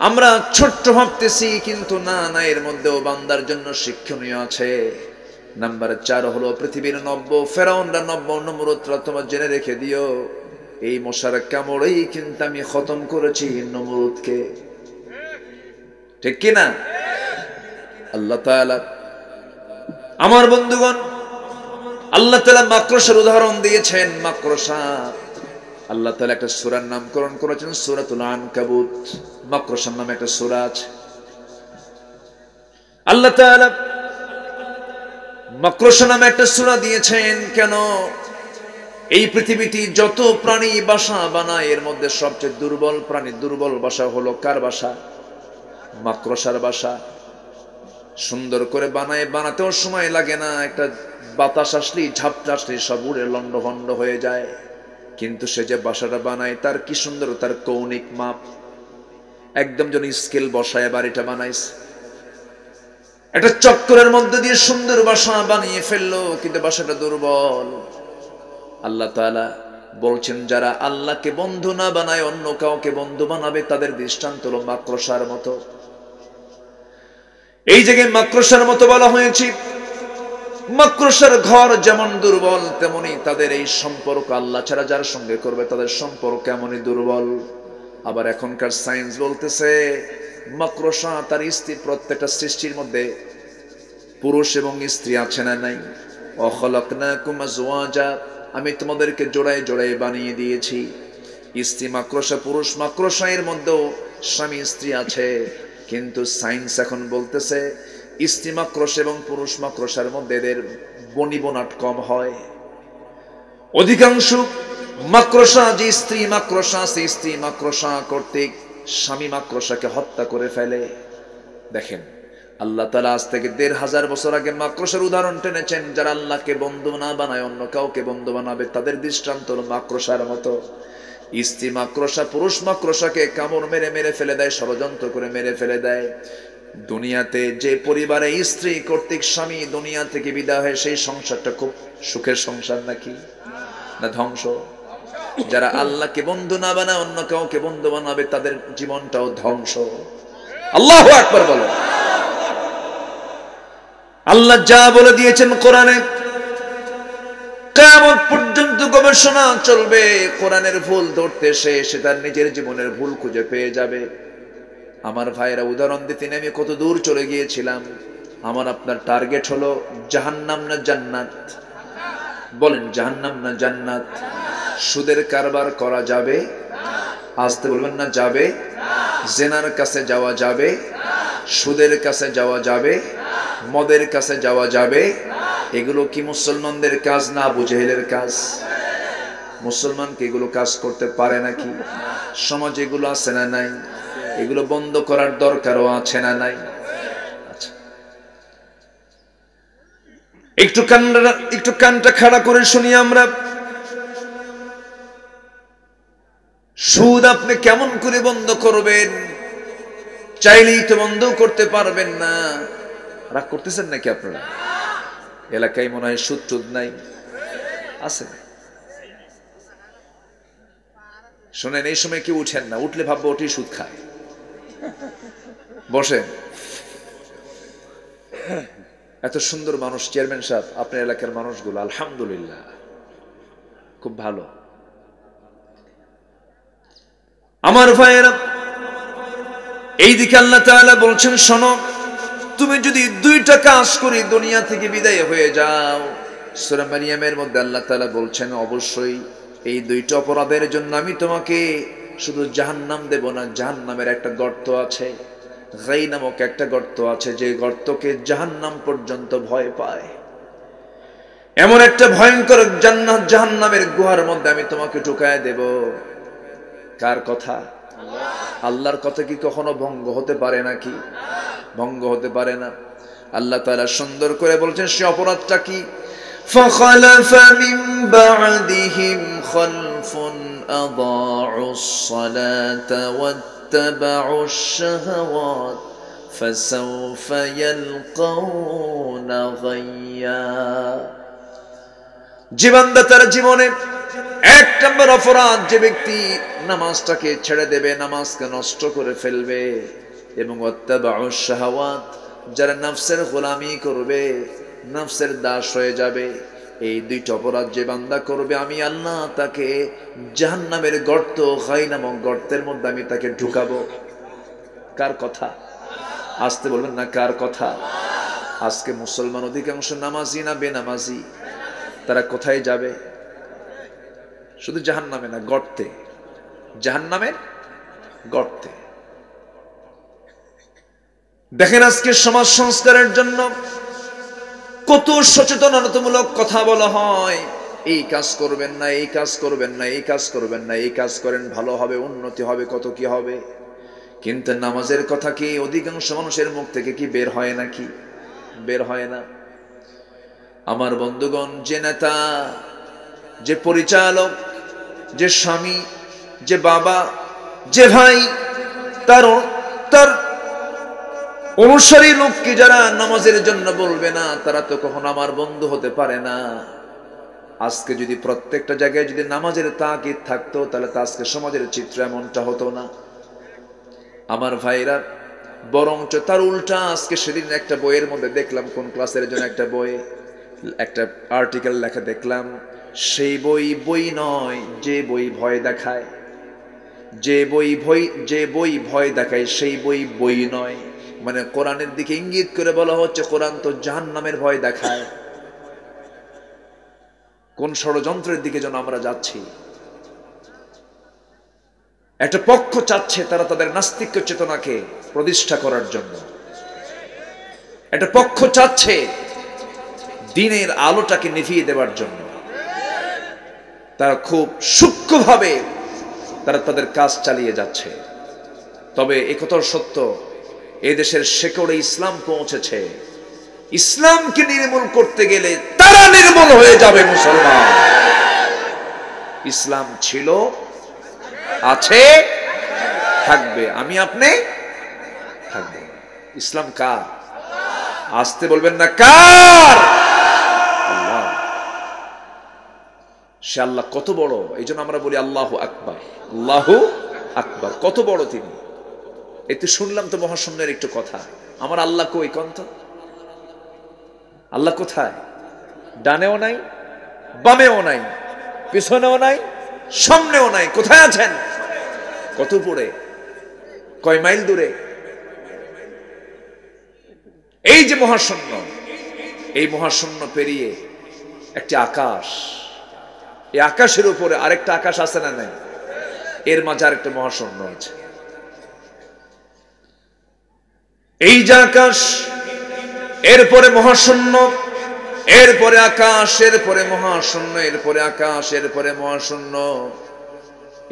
S1: আমরা ছোট্ট ভাবতেছি, কিন্তু না না, এর মধ্যেও বান্দার জন্য শিক্ষণীয় আছে। নাম্বার 4 হলো পৃথিবীর নব্য ফেরাউনরা, নব্য নমরুদরা, তোমার জেনে রেখে দিও, এই মশার কামড়েই কিন্তু আমি খতম করেছি নমরুদকে, ঠিক কিনা? আল্লাহ তাআলা, আমার বন্ধুগণ, আল্লাহ তাআলা মাকড়সার উদাহরণ দিয়েছেন। মাকড়সা, আল্লাহ তাআলা একটা সূরার নামকরণ করেছেন সূরাতুল আনকাবুত। মাকড়সার নামে একটা সূরা আছে। আল্লাহ তাআলা মাকড়সা নামে একটা সূরা দিয়েছেন কেন? এই পৃথিবীতে যত প্রাণী বাসা বানায়, এর মধ্যে সবচেয়ে দুর্বল প্রাণী, দুর্বল বাসা হলো কার বাসা? মাকড়সার বাসা। সুন্দর করে বানায়, বানাতেও সময় লাগে না, একটা বাতাস আসলেই, ঝাপটা আসলেই সব উড়ে লন্ডভন্ড হয়ে যায়। কিন্তু সে যে বাসাটা বানায় তার কি সুন্দর, তার কৌণিক মাপ, একদম যেন স্কেল বসায় বাড়িটা বানাইছে। একটা চক্করের মধ্যে দিয়ে সুন্দর বাসা বানিয়ে ফেললো, কিন্তু বাসাটা দুর্বল। আল্লাহ তাআলা বলছেন যারা আল্লাহকে বন্ধু না বানায় অন্য কাউকে বন্ধু বানাবে তাদের দৃষ্টান্ত হলো মাকড়সার মতো। এই জায়গায় মাকড়সার মতো বলা হয়েছে। মাকড়সার ঘর যেমন দুর্বল তেমনি তাদের এই সম্পর্ক আল্লাহ ছাড়া যার সঙ্গে করবে তাদের সম্পর্ক এমনই দুর্বল। আবার এখনকার সায়েন্স বলতেছে মাকড়সা তার স্ত্রী, প্রত্যেকটা সৃষ্টির মধ্যে পুরুষ এবং স্ত্রী আছে না নাই? অখলাকনাকুম আজওয়াজা, আমি তোমাদেরকে জোড়ায় জোড়ায় বানিয়ে দিয়েছি। স্ত্রী মাকড়সা পুরুষ মাকড়সা, এর মধ্যেও স্বামী স্ত্রী আছে। কিন্তু সায়েন্স এখন বলতেছে স্ত্রী মাকড়সা এবং পুরুষ মাকড়সার মধ্যে এদের বনিবনাট কম হয়। অধিকাংশ মাকড়সা যে স্ত্রী মাকড়সা, সেই স্ত্রী মাকড়সা কর্তৃক স্বামী মাকড়সাকে হত্যা করে ফেলে। দেখেন আল্লাহ তাআলা আজ থেকে ১৫০০ বছর আগে মাকড়সার উদাহরণ টেনেছেন। যারা আল্লাহকে বন্ধু না বানায় অন্য কাউকে বন্ধু বানাবে তাদের দৃষ্টান্ত হলো মাকড়সার মতো। স্ত্রী মাকড়সা পুরুষ মাকড়সাকে কামড় মেরে মেরে ফেলে দেয়, ষড়যন্ত্র করে মেরে ফেলে দেয়। দুনিয়াতে যে পরিবারে স্ত্রী কর্তৃক স্বামী দুনিয়া থেকে বিদায় হয় সেই সংসারটা খুব সুখের সংসার নাকি না ধ্বংস? যারা আল্লাহকে বন্ধু না বানায় অন্য কাউকে বন্ধু বানাবে তাদের জীবনটাও ধ্বংস। আল্লাহু আকবার বলো। আল্লাহ যা বলে দিয়েছেন কোরআনে, কিয়ামত পর্যন্ত গবেষণা চলবে। কোরআনের ভুল ধরতে সে তার নিজের জীবনের ভুল খুঁজে পেয়ে যাবে। আমার ভাইয়েরা, উদাহরণ দিতে আমি কত দূর চলে গিয়েছিলাম। আমার আপনার টার্গেট হলো জাহান্নাম না জান্নাত? বলেন জাহান্নাম না জান্নাত? সুদের কারবার করা যাবে? আসতে বলবেন না যাবে? জেনার কাছে যাওয়া যাবে? সুদের কাছে যাওয়া যাবে? মদের কাছে যাওয়া যাবে? এগুলো কি মুসলমানদের কাজ না আবু জেহেলের কাজ? মুসলমান কি এগুলো কাজ করতে পারে নাকি? সমাজে এগুলো আছে না নাই? এগুলো বন্ধ করার দরকারও আছে না নাই? আচ্ছা, একটু কানটা খাড়া করে শুনি আমরা। সুদ আপনি কেমন করে বন্ধ করবেন? চাইলেই তো বন্ধ করতে পারবেন না। রাগ করতেছেন নাকি আপনারা? এলাকায় মনে হয় সুদ টুদ নাই, আছে? শোনেন, এই সময় কেউ উঠেন না, উঠলে ভাববো ওটি সুদ খায়। বসেন। এত সুন্দর মানুষ চেয়ারম্যান সাহেব, আপনার এলাকার মানুষগুলো আলহামদুলিল্লাহ খুব ভালো। আমার ভাইয়েরা, এইদিকে আল্লাহ তাআলা বলছেন শোনো, তুমি যদি 2টা কাজ করে দুনিয়া থেকে বিদায় হয়ে যাও। সূরা মারিয়ামের মধ্যে আল্লাহ তাআলা বলছেন অবশ্যই এই 2টা অপরাধের জন্য আমি তোমাকে শুধু জাহান্নাম দেব না, জাহান্নামের একটা গর্ত আছে, গাই নামক একটা গর্ত আছে, যে গর্তকে জাহান্নাম পর্যন্ত ভয় পায়। এমন একটা ভয়ঙ্কর জাহান্নামের গুহার মধ্যে আমি তোমাকে ঢুকায় দেব। কার কথা? আল্লাহর কথা কি কখনো ভঙ্গ হতে পারে নাকি? ভঙ্গ হতে পারে না। আল্লাহ তাআলা সুন্দর করে বলছেন সে অপরাধটা কি? فَخَلَفَ مِن بَعْدِهِمْ خَلْفٌ أَضَاعُوا الصَّلَاةَ وَاتَّبَعُوا الشَّهَوَاتِ فَسَوْفَ يَلْقَوْنَ غَيًّا। জীবনটা তার জীবনে 1 নম্বর অপরাধ, যে ব্যক্তি নামাজটাকে ছেড়ে দেবে, নামাজকে নষ্ট করে ফেলবে, এবং ওয়াত্তাবাউশ শাহাওয়াত, যারা নফসের গোলামি করবে, নফসের দাস হয়ে যাবে, এই 2টা অপরাধ যে বান্দা করবে আমি আল্লাহ তাকে জাহান্নামের গর্ত, গাই নামক গর্তের মধ্যে আমি তাকে ঢুকাবো। কার কথা? আসতে বলবেন না কার কথা? আজকে মুসলমান অধিকাংশ নামাজি না বেনামাজি? তারা কোথায় যাবে? শুধু জাহান্নামে না, গর্তে, জাহান্নামের গর্তে। দেখেন আজকে সমাজ সংস্কারের জন্য কত সচেতনতামূলক কথা বলা হয়। এই কাজ করবেন না, এই কাজ করবেন না, এই কাজ করবেন না, এই কাজ করেন ভালো হবে, উন্নতি হবে, কত কি হবে। কিন্তু নামাজের কথা কি অধিকাংশ মানুষের মুখ থেকে কি বের হয় নাকি? বের হয় না। আমার বন্ধুগণ, যে নেতা, যে পরিচালক, যে স্বামী, যে বাবা, যে ভাই, তার অনুসারী লোককে যারা নামাজের জন্য বলবে না, তারা তো কখনো আমার বন্ধু হতে পারে না। আজকে যদি প্রত্যেকটা জায়গায় যদি নামাজের তাকিদ থাকতো, তাহলে তো আজকে সমাজের চিত্র এমনটা হতো না। আমার ভাইরা, বরঞ্চ তার উল্টা। আজকে সেদিন একটা বইয়ের মধ্যে দেখলাম, কোন ক্লাসের জন্য একটা বইয়ে একটা আর্টিকেল লেখা দেখলাম, সেই বই নয় যে বই ভয় দেখায়, যে বই ভয় দেখায় সেই বই নয়। মানে কোরআনের দিকে ইঙ্গিত করে বলা হচ্ছে, কোরআন তো জাহান্নামের ভয় দেখায়। কোন ষড়যন্ত্রের দিকে যেন আমরা যাচ্ছি। একটা পক্ষ চাচ্ছে তারা তাদের নাস্তিক্য চেতনাকে প্রতিষ্ঠা করার জন্য, একটা পক্ষ চাচ্ছে দিনের আলোটাকে নিভিয়ে দেওয়ার জন্য। তারা খুব সূক্ষ্মভাবে তারা তাদের কাজ চালিয়ে যাচ্ছে। তবে একথা সত্য, এদেশের শেকড়ে ইসলাম পৌঁছেছে। ইসলামকে নির্মূল করতে গেলে তারা নির্মূল হয়ে যাবে। মুসলমান ইসলাম ছিল, আছে, থাকবে। আমি আপনি থাকবে। ইসলাম কার? আসতে বলবেন না, কার? আল্লাহ। সে আল্লাহ কত বড়, এই জন্য আমরা বলি আল্লাহু আকবার, আল্লাহু আকবার। কত বড় তিনি। এতে শুনলাম তো মহাশূন্যের একটু কথা। আমার আল্লাহ কই কন্ত? আল্লাহ কোথায়? ডানেও নাই, বামেও নাই, পিছনেও নাই, সামনেও নাই। কোথায় আছেন? কত উপরে? কয় মাইল দূরে? এই যে মহাশূন্য, এই মহাশূন্য পেরিয়ে একটি আকাশ, এই আকাশের উপরে আরেকটা আকাশ আছে না নাই? এর মাঝে আরেকটা মহাশূন্য আছে। এই যে আকাশ, এরপরে মহাশূন্য, এরপরে আকাশ, এরপরে মহাশূন্য, এরপরে আকাশ, এরপরে মহাশূন্য।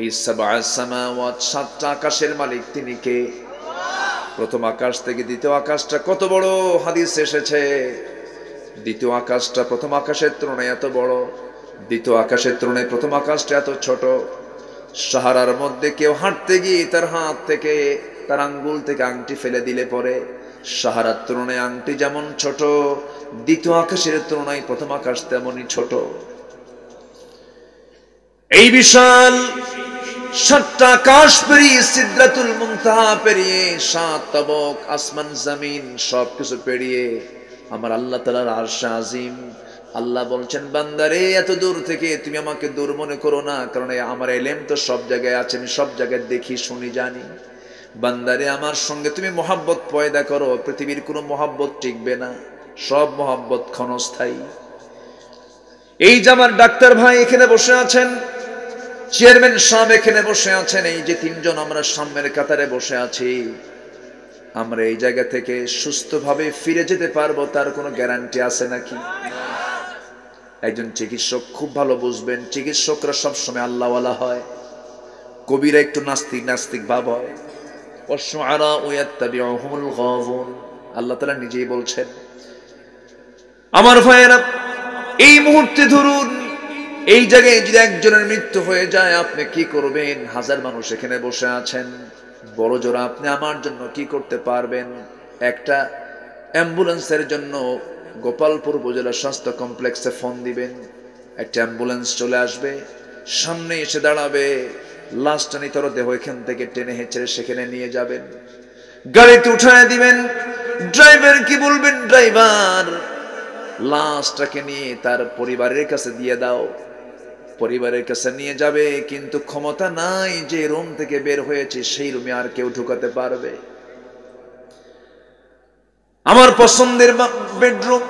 S1: এই সাবআস সামাওয়াত, সাতটা আকাশের মালিক তিনি কে? প্রথম আকাশ থেকে দ্বিতীয় আকাশটা কত বড়? হাদিস এসেছে দ্বিতীয় আকাশটা প্রথম আকাশের তুলনায় এত বড়, দ্বিতীয় আকাশের তুলনায় প্রথম আকাশটা এত ছোট। সাহারার মধ্যে কেউ হাঁটতে গিয়ে তার হাত থেকে, তার আঙ্গুল থেকে আংটি ফেলে দিলে পরে সাহারার তুলনায় আংটি যেমন ছোট, দ্বিতীয় আকাশের তুলনায় প্রথম আকাশ তেমনই ছোট। এই বিশাল সাতটা আকাশ পেরিয়ে, সিদরাতুল মুনতাহা পেরিয়ে, সাত তবক, আসমান জমিন সবকিছু পেরিয়ে আমার আল্লাহ তাআলার আরশ আজিম। আল্লাহ বলছেন, বান্দারে এত দূর থেকে তুমি আমাকে দূর মনে করো না, কারণ আমার ইলম তো সব জায়গায় আছে, আমি সব জায়গায় দেখি, শুনি, জানি। বান্দারে আমার সঙ্গে তুমি মহব্বত পয়দা করো। পৃথিবীর কোনো মহব্বত টিকবে না, সব মহব্বত ক্ষণস্থায়ী। এই যে আমার ডাক্তার ভাই এখানে বসে আছেন, চেয়ারম্যান সাহেব এখানে বসে আছেন, এই যে তিনজন আমরা সামনের কাতারে বসে আছি, আমরা এই জায়গা থেকে সুস্থভাবে ফিরে যেতে পারবো তার কোনো গ্যারান্টি আছে নাকি? একজন চিকিৎসক খুব ভালো বুঝবেন, চিকিৎসকরা সবসময় আল্লাহওয়ালা হয়, কবিরা একটু নাস্তিক নাস্তিক ভাব হয়। আল্লাহ তাআলা নিজেই বলছেন। আমার ভাইয়েরা, এই মুহূর্তে ধরুন এই জায়গায় যদি একজনের মৃত্যু হয়ে যায়, আপনি কি করবেন? হাজার মানুষ এখানে বসে আছেন, বড় জোর আপনি আমার জন্য কি করতে পারবেন? একটা অ্যাম্বুলেন্সের জন্য গোপালপুর উপজেলা স্বাস্থ্য কমপ্লেক্সে ফোন দিবেন, একটা অ্যাম্বুলেন্স চলে আসবে, সামনে এসে দাঁড়াবে, লাশটা নিতর দেহ এখান থেকে টেনে হেঁচড়ে সেখানে নিয়ে যাবেন, গাড়িতে উঠায় দিবেন। ড্রাইভার কি বলবেন? ড্রাইভার লাশটাকে নিয়ে তার পরিবারের কাছে দিয়ে দাও। পরিবারের কাছে নিয়ে যাবে, কিন্তু ক্ষমতা নাই যে রুম থেকে বের হয়েছে সেই রুমে আর কেউ ঢুকাতে পারবে। আমার পছন্দের বেডরুম,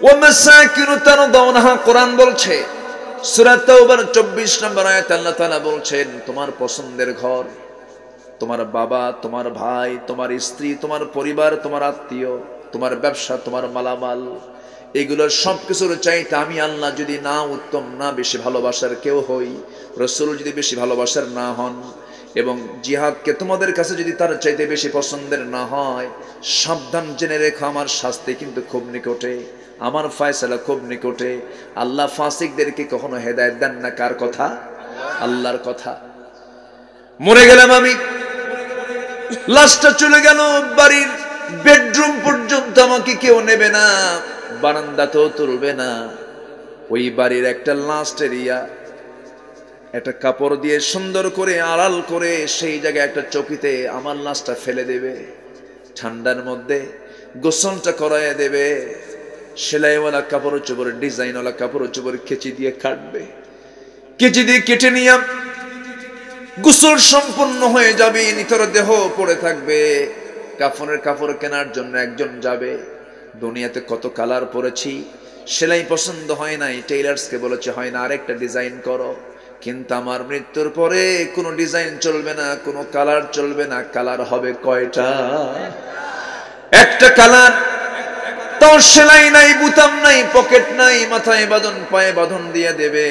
S1: ও মাসাকিনু তারদাউনহা, কোরআন বলছে সূরা তাওবার 24 নম্বর আয়াত, আল্লাহ তাআলা বলছেন, তোমার পছন্দের ঘর, তোমার বাবা, তোমার ভাই, তোমার স্ত্রী, তোমার পরিবার, তোমার আত্মীয়, তোমার ব্যবসা, তোমার মালামাল, এগুলোর সবকিছুর চাইতে আমি আল্লাহ যদি না উত্তম, না বেশি ভালোবাসার কেউ হই, রাসূল যদি বেশি ভালোবাসার না হন, এবং জিহাদকে তোমাদের কাছে যদি তার চাইতে বেশি পছন্দের না হয়, সাবধান জেনে রেখো আমার শাস্তি কিন্তু খুব নিকটে, আমার ফয়সালা খুব নিকটে। আল্লাহ ফাসিকদেরকে কখনো হেদায়েত দেন না। কার কথা? আল্লাহর কথা। মরে গেলাম আমি, লাশটা চলে গেল, বাড়ির বেডরুম পর্যন্ত আমাকে কেউ নেবে না, বারান্দাতেও তুলবে না, ওই বাড়ির একটা লাস্ট এরিয়া, একটা কাপড় দিয়ে সুন্দর করে আড়াল করে সেই জায়গায় একটা চৌকিতে আমার লাশটা ফেলে দেবে। ঠান্ডার মধ্যে গোসলটা করাইয়া দেবে, সেলাইওয়ালা কাপড় চোপড়, ডিজাইনওয়ালা কাপড় চোপড় কেচি দিয়ে কাটবে। কেচি দিয়ে কেটে নিয়ে গোসল সম্পূর্ণ হয়ে যাবে, নিতর দেহ পড়ে থাকবে। কাফনের কাপড় কেনার জন্য একজন যাবে। দুনিয়াতে কত কালার পরেছি, সেলাই পছন্দ হয় নাই, টেইলার্সকে বলেছে হয় না, আরেকটা ডিজাইন করো। কিন্তু আমার মৃত্যুর পরে কোনো ডিজাইন চলবে না, কোনো কালার চলবে না। কালার হবে কয়টা? একটা কালার। তোর সেলাই নাই, বুতাম নাই, পকেট নাই, মাথায় বাঁধন, পায়ে বাঁধন দিয়ে দেবে।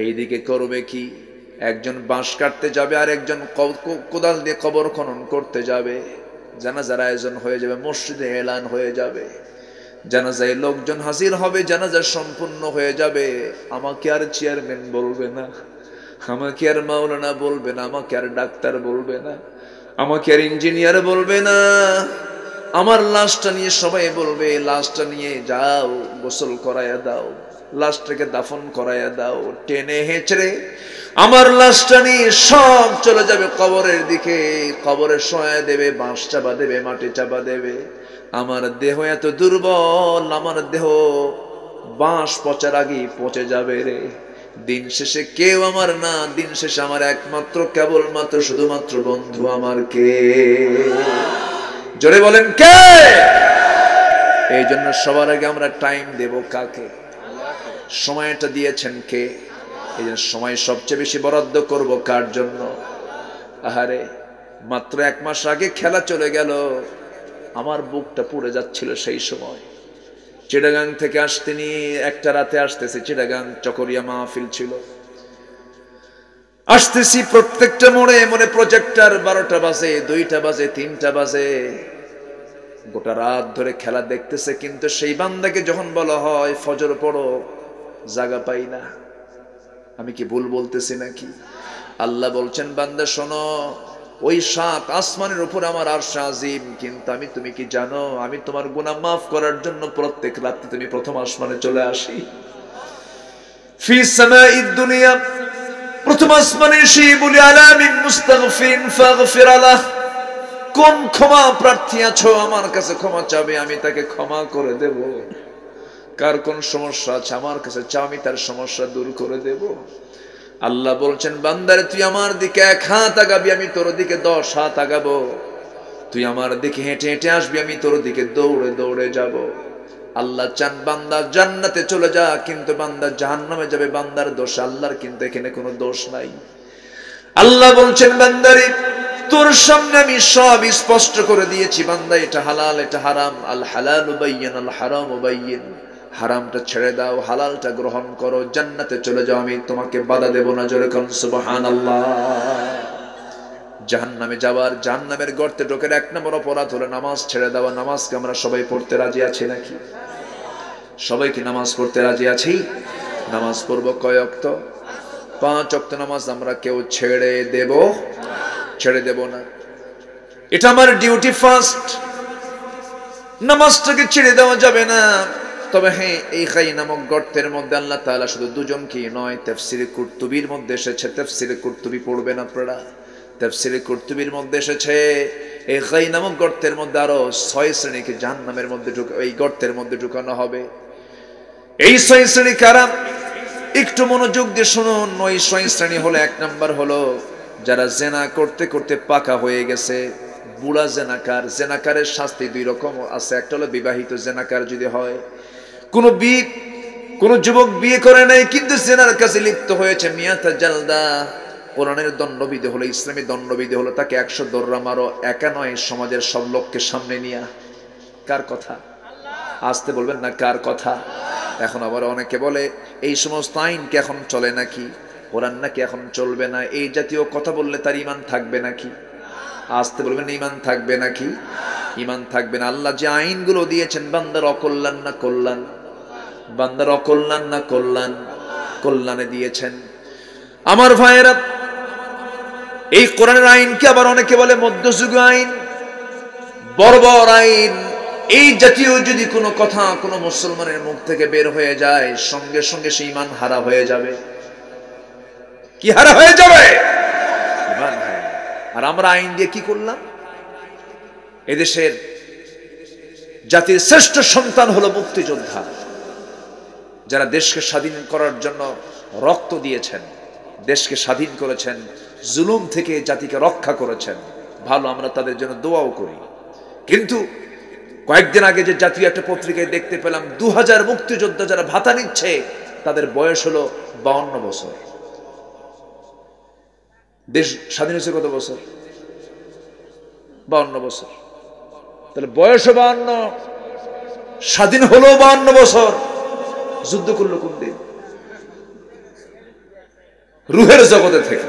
S1: এইদিকে করবে কি? একজন বাঁশ কাটতে যাবে, আর একজন কোদাল দিয়ে কবর খনন করতে যাবে। জানাজার আয়োজন হয়ে যাবে, মসজিদে এলান হয়ে যাবে, জানাজায় লোকজন হাজির হবে, জানাজা সম্পূর্ণ হয়ে যাবে। আমাকে আর চেয়ারম্যান বলবে না, আমাকে আর মাওলানা বলবে না, আমাকে আর ডাক্তার বলবে না, আমাকে আর ইঞ্জিনিয়ার বলবে না। আমার লাশটা নিয়ে সবাই বলবে, লাশটা নিয়ে যাও, গোসল করাইয়া দাও, লাশটাকে দাফন করাইয়া দাও। টেনে হেঁচড়ে আমার লাশটা নিয়ে সব চলে যাবে কবরের দিকে। কবরে শোয়া দেবে, বাঁশ চাপা দেবে, মাটি চাপা দেবে। আমার দেহ এত দুর্বল, আমার দেহ বাঁশ পচার আগে পচে যাবে রে। দিন শেষে কেউ আমার না, দিন শেষে আমার একমাত্র কেবলমাত্র শুধুমাত্র বন্ধু আমার কে? জোরে বলেন কে? এই জন্য সবার আগে আমরা টাইম দেব কাকে? সময়টা দিয়েছেন কে? এই জন্য সময় সবচেয়ে বেশি বরাদ্দ করব কার জন্য? আহারে, মাত্র 1 মাস আগে খেলা চলে গেল, আমার বুকটা পুড়ে যাচ্ছিল সেই সময়। চিটাগাং থেকে আসতে নিয়ে একটা রাতে আসতেছি, চিটাগাং চকরিয়া মাহফিল ছিল। আসতেছি, প্রত্যেকটা মোড়ে মোড়ে প্রজেক্টর, 12টা বাজে, 2টা বাজে, 3টা বাজে। গোটা রাত ধরে খেলা দেখতেছে, কিন্তু সেই বান্দাকে যখন বলা হয় ফজর পড়ো, জায়গা পাই না। আমি কি ভুল বলতেছি নাকি? আল্লাহ বলছেন, বান্দা শোনো, ওই 7 আসমানের উপর আমার আরশ আজিম, কিন্তু তুমি কি জানো, আমি তোমার গুনাহ মাফ করার জন্য প্রত্যেক রাতে তুমি প্রথম আসমানে চলে আসি। ফি সামাঈদ দুনিয়া, প্রথম আসমানে এসে বলি, আলা মিন মুস্তাগফিরিন ফাগফির আলাহ। কোন ক্ষমা প্রার্থী আছো, আমার কাছে ক্ষমা চাবে, আমি তাকে ক্ষমা করে দেব। কার কোন সমস্যা আছে, আমার কাছে চাও, আমি তার সমস্যা দূর করে দেব। আল্লাহ বলছেন, বান্দারে তুই আমার দিকে 1 হাত আগাবি, আমি তোর দিকে 10 হাত আগাবো। তুই আমার দিকে হেঁটে হেঁটে আসবি, আমি তোর দিকে দৌড়ে দৌড়ে যাব। আল্লাহ চান বান্দা জান্নাতে চলে যা, কিন্তু বান্দা জাহান্নামে যাবে। বান্দার দোষ, আল্লাহর কিন্তু এখানে কোনো দোষ নাই। আল্লাহ বলছেন, বান্দারে তোর সামনে আমি সব স্পষ্ট করে দিয়েছি, বান্দা এটা হালাল, এটা হারাম। আল হালালু বাইয়িন, আল হারামু বাইয়িন। হারামটা ছেড়ে দাও, হালালটা গ্রহণ করো, জান্নাতে চলে যাও, আমি তোমাকে বাধা দেব না। জোরে কোন সুবহানাল্লাহ। জাহান্নামে যাওয়ার, জাহান্নামের গর্তে ঢোকার 1 নম্বর অপরাধ হলো নামাজ ছেড়ে দেওয়া। নামাজকে আমরা সবাই পড়তে রাজি আছি নাকি? সবাই কি নামাজ পড়তে রাজি আছি? নামাজ পড়ব কয় ওয়াক্ত? 5 ওয়াক্ত নামাজ আমরা কেউ ছেড়ে দেব? ছেড়ে দেব না। এটা আমার ডিউটি ফার্স্ট। নামাজটাকে ছেড়ে দেওয়া যাবে না। তবে হ্যাঁ, এই খাই নামক গর্তের মধ্যে আল্লাহ তাআলা শুধু 2 জনকেই নয়, তাফসীরে কুরতুবির মধ্যে এসেছে, তাফসীরে কুরতুবি পড়বেন আপনারা। তাফসীরে কুরতুবির মধ্যে এসেছে, এই খাই নামক গর্তের মধ্যে আরো 6 শ্রেণীকে জাহান্নামের মধ্যে এই গর্তের মধ্যে ঢুকানো হবে। এই 6 শ্রেণী কারা? একটু মনোযোগ দিয়ে শুনুন। ওই 6 শ্রেণী হলো, 1 নাম্বার হলো যারা জেনা করতে করতে পাকা হয়ে গেছে, বুড়া জেনাকার। জেনাকারের শাস্তি 2 রকম আছে। একটা হলো বিবাহিত জেনাকার যদি হয়, কোন যুবক বিয়ে করে নাই কিন্তু জেনার কাছে লিপ্ত হয়েছে, মিয়াতা জালদা। কোরআনের দণ্ডবিধি হলো, ইসলামী দণ্ডবিধি হলো, তাকে 100 দররা মারো। একা নয়, সমাজের সব লোককে সামনে নিয়ে। কার কথা? আসতে বলবেন না, কার কথা? এখন আবার অনেকে বলে এই সমস্ত আইন কি এখন চলে নাকি, কোরআন নাকি এখন চলবে না, এই জাতীয় কথা বললে তার ঈমান থাকবে নাকি? আসতে বলবেন, ঈমান থাকবে নাকি? ঈমান থাকবে না। আল্লাহ যে আইনগুলো দিয়েছেন, বান্দার অকল্যাণ না কল্যাণ? বান্দার অকল্যাণ না কল্যাণ? কল্যাণে দিয়েছেন। আমার ভাইয়েরা, এই কোরআনের আইনকে আবার অনেকে বলে মধ্যযুগীয় আইন, বর্বর আইন, এই জাতীয় যদি কোনো কথা কোনো মুসলমানের মুখ থেকে বের হয়ে যায়, সঙ্গে সঙ্গে সে ঈমান হারা হয়ে যাবে। কি হারা হয়ে যাবে? ঈমান হারা। আর আমরা আইন দিয়ে কি করলাম? এদেশের জাতির শ্রেষ্ঠ সন্তান হলো মুক্তিযোদ্ধা, যারা দেশকে স্বাধীন করার জন্য রক্ত দিয়েছেন, দেশকে স্বাধীন করেছেন, জুলুম থেকে জাতিকে রক্ষা করেছেন। ভালো, আমরা তাদের জন্য দোয়াও করি। কিন্তু কয়েকদিন আগে যে জাতীয় একটা পত্রিকায় দেখতে পেলাম 2000 মুক্তিযোদ্ধা যারা ভাতা নিচ্ছে, তাদের বয়স হলো 52 বছর। দেশ স্বাধীন হয়েছে কত বছর? 52 বছর। তাহলে বয়স 52, স্বাধীন হলো 52 বছর, যুদ্ধ করলো কোন দিন? রুহের জগতে থেকে।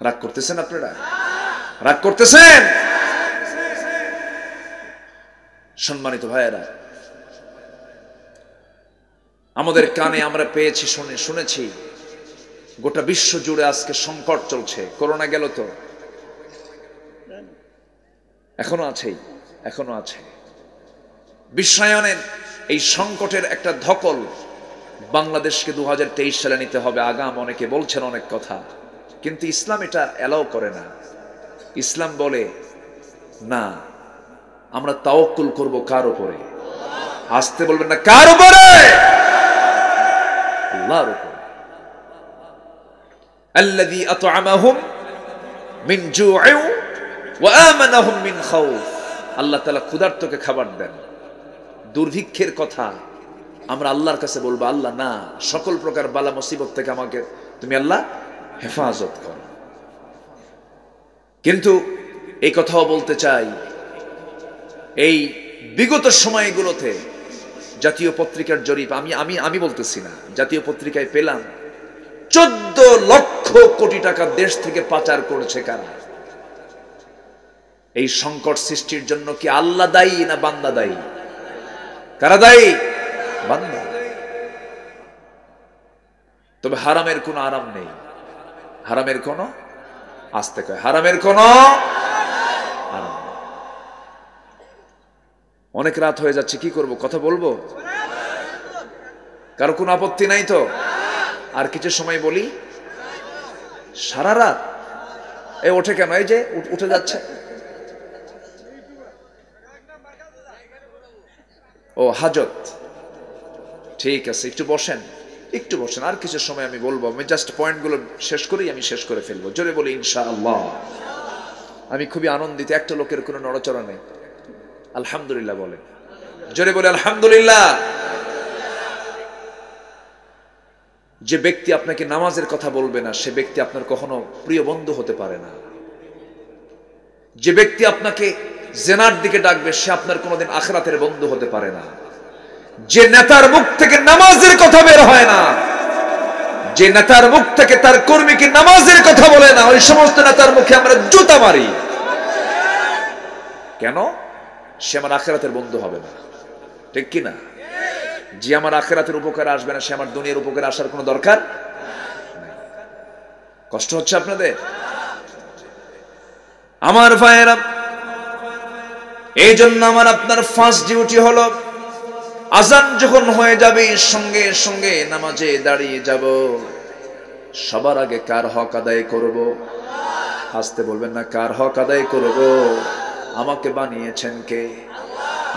S1: রাগ করতেছেন আপনারা? রাগ করতেছেন? সম্মানিত ভাইয়েরা, আমাদের কানে আমরা পেয়েছি, শুনেছি গোটা বিশ্ব জুড়ে আজকে সংকট চলছে। করোনা গেল তো, এখনো আছে। বিশ্বায়নের এই সংকটের একটা ধকল বাংলাদেশকে 2023 সালে নিতে হবে আগাম। অনেকে বলছেন অনেক কথা, কিন্তু ইসলাম এটা অ্যালাউ করে না। ইসলাম বলে না, আমরা তাওয়াক্কুল করব কার উপরে? আসতে বলবেন না, কার উপরে? আল্লাহর উপরে। আল্লাযী আত'আমাহুম মিন জু'ইন ওয়া আমানাহুম মিন খাউফ। আল্লাহ তাআলা ক্ষুধার্তকে খাবার দেন। দুর্ভিক্ষের কথা আমরা আল্লাহর কাছে বলবো, আল্লাহ না, সকল প্রকার বালা মুসিবত থেকে আমাকে তুমি আল্লাহ হেফাজত করো। কিন্তু এই কথাও বলতে চাই, এই বিগত সময়গুলোতে জাতীয় পত্রিকার জরিপ, আমি বলতেছি না, জাতীয় পত্রিকায় পেলাম 14 লক্ষ কোটি টাকা দেশ থেকে পাচার করেছে কারা? এই সংকট সৃষ্টির জন্য কি আল্লাহ দায়ী না বান্দা দায়ী? কারা দায়ী? বান্দা। তবে হারামের কোনো আরাম নেই, হারামের কোনো, আস্তে কয়, হারামের কোনো আরাম নেই। অনেক রাত হয়ে যাচ্ছে, কি করব? কথা বলবো? কারো কোনো আপত্তি নাই তো? আর কিছু সময় বলি। সারা রাত এ ওঠে কেন? এই যে উঠে যাচ্ছে। ও হাজত, ঠিক আছে, একটু বসেন। আর কিছু সময় আমি বলবো। আমি জাস্ট পয়েন্টগুলো শেষ করেই আমি শেষ করে ফেলবো। জোরে বলি ইনশাআল্লাহ। আমি খুবই আনন্দিত, একটা লোকের কোনো নড়াচড়া নেই। আলহামদুলিল্লাহ বলেন, জোরে বলে আলহামদুলিল্লাহ। যে ব্যক্তি আপনাকে নামাজের কথা বলবে না, সে ব্যক্তি আপনার কখনো প্রিয় বন্ধু হতে পারে না। যে ব্যক্তি আপনাকে জেনার দিকে ডাকবে, সে আপনার কোনোদিন আখিরাতের বন্ধু হতে পারে না। যে নেতার মুখ থেকে নামাজের কথা বের হয় না, যে নেতার মুখ থেকে তার কর্মীকে নামাজের কথা বলে না, ওই সমস্ত নেতার মুখে আমরা জুতা মারি। কেন? সে আমার আখিরাতের বন্ধু হবে না, ঠিক কি না? যে আমার আখিরাতের উপকারে আসবে না, সে আমার দুনিয়ার উপকারে আসার কোনো দরকার নাই। কষ্ট হচ্ছে আপনাদের? আমার ভাইয়েরা, এই জন্য আমার আপনার ফার্স্ট ডিউটি হলো, আজান যখন হয়ে যাবে সঙ্গে সঙ্গে নামাজে দাঁড়িয়ে যাব। সবার আগে কার হক আদায় করব? আসতে বলবেন না, কার হক আদায় করব? আমাকে বানিয়েছেন কে?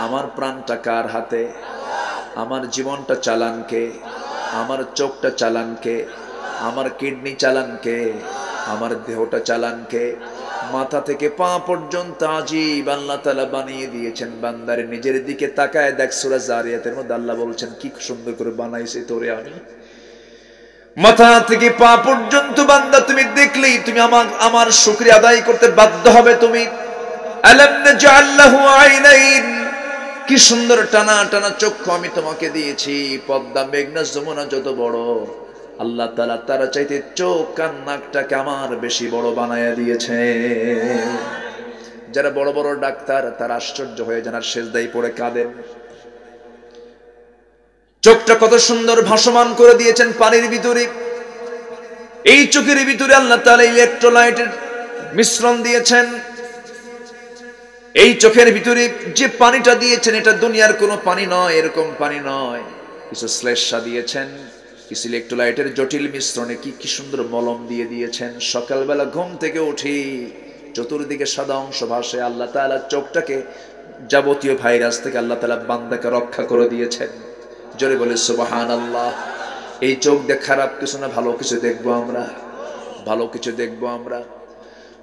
S1: আমার প্রাণটা কার হাতে? আমার জীবনটা চালান কে? আমার চোখটা চালান কে? আমার কিডনি চালান কে? আমার দেহটা চালান কে? মাথা থেকে পা পর্যন্ত আজীব আল্লাহ তাআলা বানিয়ে দিয়েছেন। বান্দারে নিজের দিকে তাকায় দেখ, সূরা জারিয়াতের মধ্যে আল্লাহ বলছেন, কি সুন্দর করে বানাইছে তোরে আমি। মাথা থেকে পা পর্যন্ত বান্দা তুমি দেখলেই তুমি আমার শুকরিয়া আদায় করতে বাধ্য হবে। তুমি আলাম নাজআল লাহু আইনাইন, কি সুন্দর টানা টানা চক্ষু আমি তোমাকে দিয়েছি। পদ্মা, মেঘনা, যমুনা যত বড়, আল্লাহ তাআলা তারা চাইতে চোখ কান নাকটাকে আমার বেশি বড় বানায়া দিয়েছে। যারা বড় বড় ডাক্তার তারা আশ্চর্য হয়ে যান আর সেজদায় পড়ে কাঁদেন। চোখটা কত সুন্দর ভাসমান করে দিয়েছেন পানির ভিতরে। এই চোখের ভিতরে আল্লাহ তাআলা ইলেকট্রোলাইটের মিশ্রণ দিয়েছেন। এই চোখের ভিতরে যে পানিটা দিয়েছেন এটা দুনিয়ার কোনো পানি নয়, এরকম পানি নয়। কিছু শ্লেষা দিয়েছেন, কিছু ইলেকট্রোলাইটের জটিল মিশ্রণে কি সুন্দর মলম দিয়ে দিয়েছেন। সকালবেলা ঘুম থেকে উঠি চতুর্দিকে সাদা অংশ ভাসে। আল্লাহ তাআলা চোখটাকে যাবতীয় ভাইরাস থেকে আল্লাহ তাআলা বান্দাকে রক্ষা করে দিয়েছেন। জোরে বলে সুবহানাল্লাহ। এই চোখ দিয়ে খারাপ কিছু না, ভালো কিছু দেখবো আমরা, ভালো কিছু দেখবো আমরা,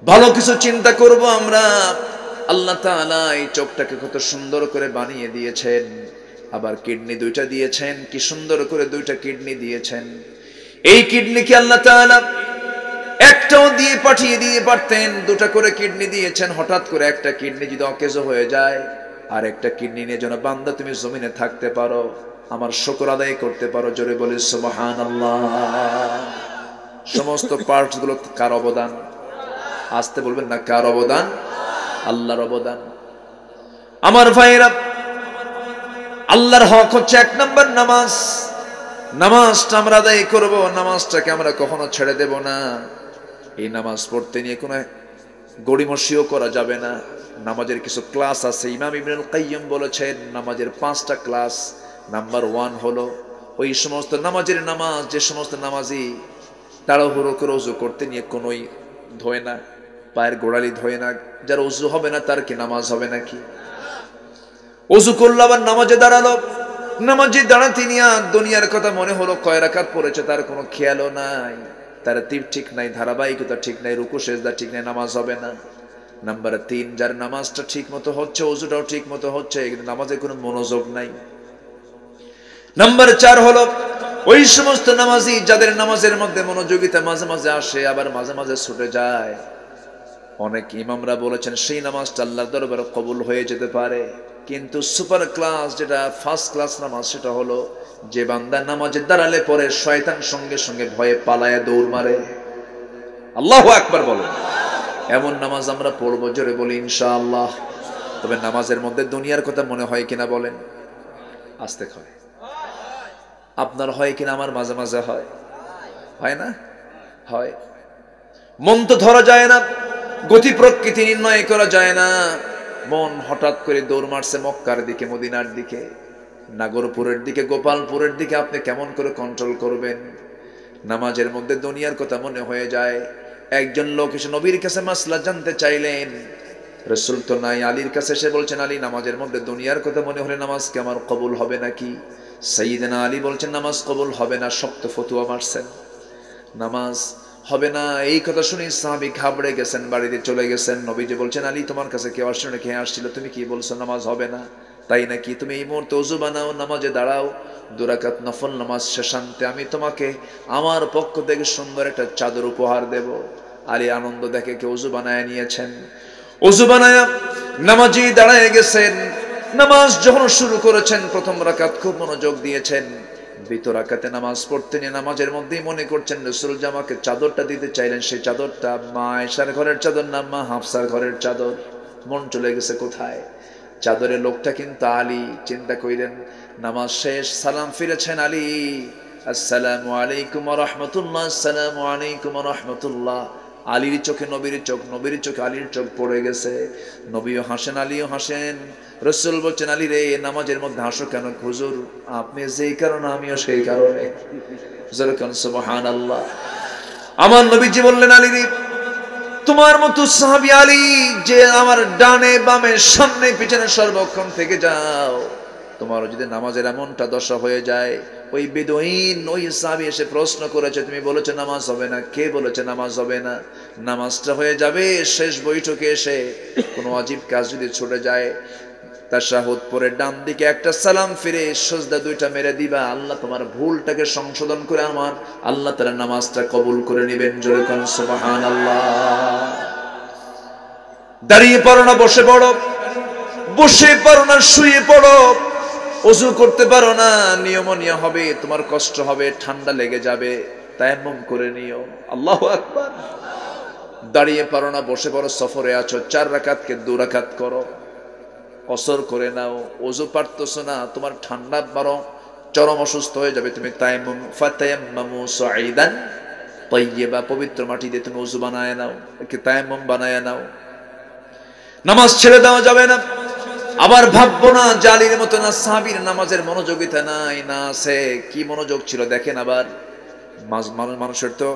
S1: ভালো কিছু চিন্তা করব আমরা। আল্লাহ তাআলা এই চোখটাকে কত সুন্দর করে বানিয়ে দিয়েছেন। আবার কিডনি দুইটা দিয়েছেন, কি সুন্দর করে দুইটা কিডনি দিয়েছেন। এই কিডনি কি আল্লাহ তাআলা একটাও দিয়ে পাঠিয়ে দিয়ে পারতেন? দুটা করে কিডনি দিয়েছেন। হঠাৎ করে একটা কিডনি যদি অকেজো হয়ে যায়, আর একটা কিডনি নিয়ে যেন বান্দা তুমি জমিনে থাকতে পারো, আমার শুকর আদায় করতে পারো। জোরে বলে সুবহানাল্লাহ। সমস্ত পার্টস গুলো কার অবদান? আসতে বলবেন না, কার অবদান? আল্লাহর অবদান। আমার ভাইরা, আল্লাহর হক হচ্ছে এক নম্বর নামাজ। নামাজটা আমরা আদায় করব, নামাজটাকে আমরা কখনো ছেড়ে দেব না। এই নামাজ পড়তে নিয়ে কোনো গড়িমসিও করা যাবে না। নামাজের কিছু ক্লাস আছে। ইমাম ইবনুল কাইয়্যিম বলেছেন নামাজের 5টা ক্লাস। নাম্বার 1 হলো ওই সমস্ত নামাজের নামাজ যে সমস্ত নামাজি তাড়াহুড়ো করে ওযু করতে নিয়ে কোনোই ধোয় না, পায়ের গোড়ালি ধোয় না। যার ওযু হবে না তার কি নামাজ হবে নাকি? ওযু করলো আবার নামাজে দাঁড়ালো, নামাজে দাঁড়াতে নিয়ে দুনিয়ার কথা মনে হলো, কয় রাকাত পড়েছে তার কোনো খেয়ালও নাই, তার তীর ঠিক নাই, ধারাবাহিকতা ঠিক নাই, রুকু সেজদা ঠিক নাই, নামাজ হবে না। নাম্বার 3, যার নামাজটা ঠিক মতো হচ্ছে, ওযুটাও ঠিক মতো হচ্ছে, কিন্তু নামাজে কোনো মনোযোগ নাই। নাম্বার 4 হলো ওই সমস্ত নামাজি যাদের নামাজের মধ্যে মনোযোগিতা মাঝে মাঝে আসে, আবার মাঝে মাঝে ছুটে যায়। অনেক ইমামরা বলেছেন সেই নামাজটা আল্লাহর দরবারে কবুল হয়ে যেতে পারে। কিন্তু সুপার ক্লাস, যেটা ফার্স্ট ক্লাস নামাজ, সেটা হলো যে বান্দা নামাজে দাঁড়ালে পরে শয়তান সঙ্গে সঙ্গে ভয়ে পালায়া দৌড় মারে। আল্লাহু আকবার বলেন। এমন নামাজ আমরা পড়বো, জোরে বলি ইনশাআল্লাহ। তবে নামাজের মধ্যে দুনিয়ার কথা মনে হয় কিনা বলেন? আস্তে হয়। আপনার হয় কিনা? আমার মাঝে মাঝে হয়। হয় না? হয়। মন তো ধরা যায় না, গতি প্রকৃতি নির্ণয় করা যায় না। মন হঠাৎ করে দৌড় মারছে মক্কার দিকে, মদিনার দিকে, নাগরপুরের দিকে, গোপালপুরের দিকে। আপনি কেমন করে কন্ট্রোল করবেন? নামাজের মধ্যে দুনিয়ার কথা মনে হয়ে যায়। একজন লোক এসে নবীর কাছে মাসলা জানতে চাইলেন, রাসূল তো নাই। আলীর কাছে এসে বলছেন, আলী, নামাজের মধ্যে দুনিয়ার কথা মনে হলে নামাজ কি আমার কবুল হবে নাকি? সাইয়েদনা আলী বলছেন, নামাজ কবুল হবে না। শক্ত ফতোয়া মারছেন, নামাজ হবে না। এই কথা শুনে সাহাবী ঘাবড়ে গেছেন, বাড়িতে চলে গেছেন। নবীজি বলছেন, আলী, তোমার কাছে কেউ আসছে নাকি? হ্যাঁ আসছিল। তুমি কি বলছো? নামাজ হবে না। তাই নাকি? তুমি এই মুহূর্তে ওযু বানাও, নামাজে দাঁড়াও, 2 রাকাত নফল নামাজ শেষান্তে আমি তোমাকে আমার পক্ষ থেকে সুন্দর একটা চাদর উপহার দেব। আলী আনন্দ দেখে কেউ ওযু বানায় নিয়েছেন। ওযু বানায়া নামাজে দাঁড়ায় গেছেন। নামাজ যখন শুরু করেছেন, প্রথম রাকাত খুব মনোযোগ দিয়েছেন। দ্বিতীয় রাকাতে নামাজ পড়তে নিয়ে নামাজের মধ্যেই মনে করছেন রাসূল জামাকে চাদরটা দিতে চাইলেন, সেই চাদরটা মা আয়েশার ঘরের চাদর না মা হাফসার ঘরের চাদর। মন চলে গেছে কোথায়? চাদরের লোকটা কিন্তু আলী। চিন্তা কইলেন, নামাজ শেষ, সালাম ফিরেছেন আলী, আসসালামু আলাইকুম ওয়া রাহমাতুল্লাহ, আসসালামু আলাইকুম ওয়া রাহমাতুল্লাহ। আলীর চোখে নবীর চোখ, নবীর চোখে আলীর চোখ পড়ে গেছে। নবীও হাসেন, আলীও হাসেন। রাসূল বলছেন, আলী রে, নামাজের মধ্যে হাসো কেন? হুজুর, আপনি যেই কারণে আমিও সেই কারণে। সুবহানাল্লাহ। আমার নবীজি বললেন, আলী রে, তোমার মতো সাহাবী আলী যে আমার ডানে বামে সামনে পিছনে সর্বক্ষণ থেকে যাও, তোমারও যদি নামাজের এমনটা দশা হয়ে যায়, ওই বেদুইন ওই সাহাবী এসে প্রশ্ন করেছে, তুমি বলেছো নামাজ হবে না। কে বলেছে নামাজ হবে না? নামাজটা হয়ে যাবে শেষ বৈঠকে এসে। কোনো আজীব কাজ যদি ছুটে যায়, তাশাহুদ পরে ডান দিকে একটা সালাম ফিরে সিজদা 2টা মেরে দিবা, আল্লাহ তোমার ভুলটাকে সংশোধন করে আমার আল্লাহ তাআলা নামাজটা কবুল করে নেবেন। জোরে কোন সুবহানাল্লাহ। দাঁড়িয়ে পড়ো না বসে পড়ো, বসে পড়ো না শুয়ে পড়ো, ওযু করতে পারো না, নিউমোনিয়া হবে, তোমার কষ্ট হবে, ঠান্ডা লেগে যাবে, তায়াম্মুম করে নিও। আল্লাহু আকবার। দাঁড়িয়ে পারো না বসে পড়ো, সফরে আছো, 4 রাকাতকে 2 রাকাত করো, কসর করে নাও। ওযু পারতেছো না, তোমার ঠান্ডা বরং চরম অসুস্থ হয়ে যাবে, তুমি তায়াম্মুম, ফাতায়াম্মামু সাঈদান তাইয়্যিবা, পবিত্র মাটি দিয়ে তুমি ওযু বানায় নাও, একে তায়াম্মুম বানায় নাও। নামাজ ছেড়ে দেওয়া যাবে না। আবার ভাববো না জালির মতো না সাহাবীর নামাজের মনোযোগিতা নাই, না আছে। কি মনোযোগ ছিল দেখেন। আবার মানুষের তো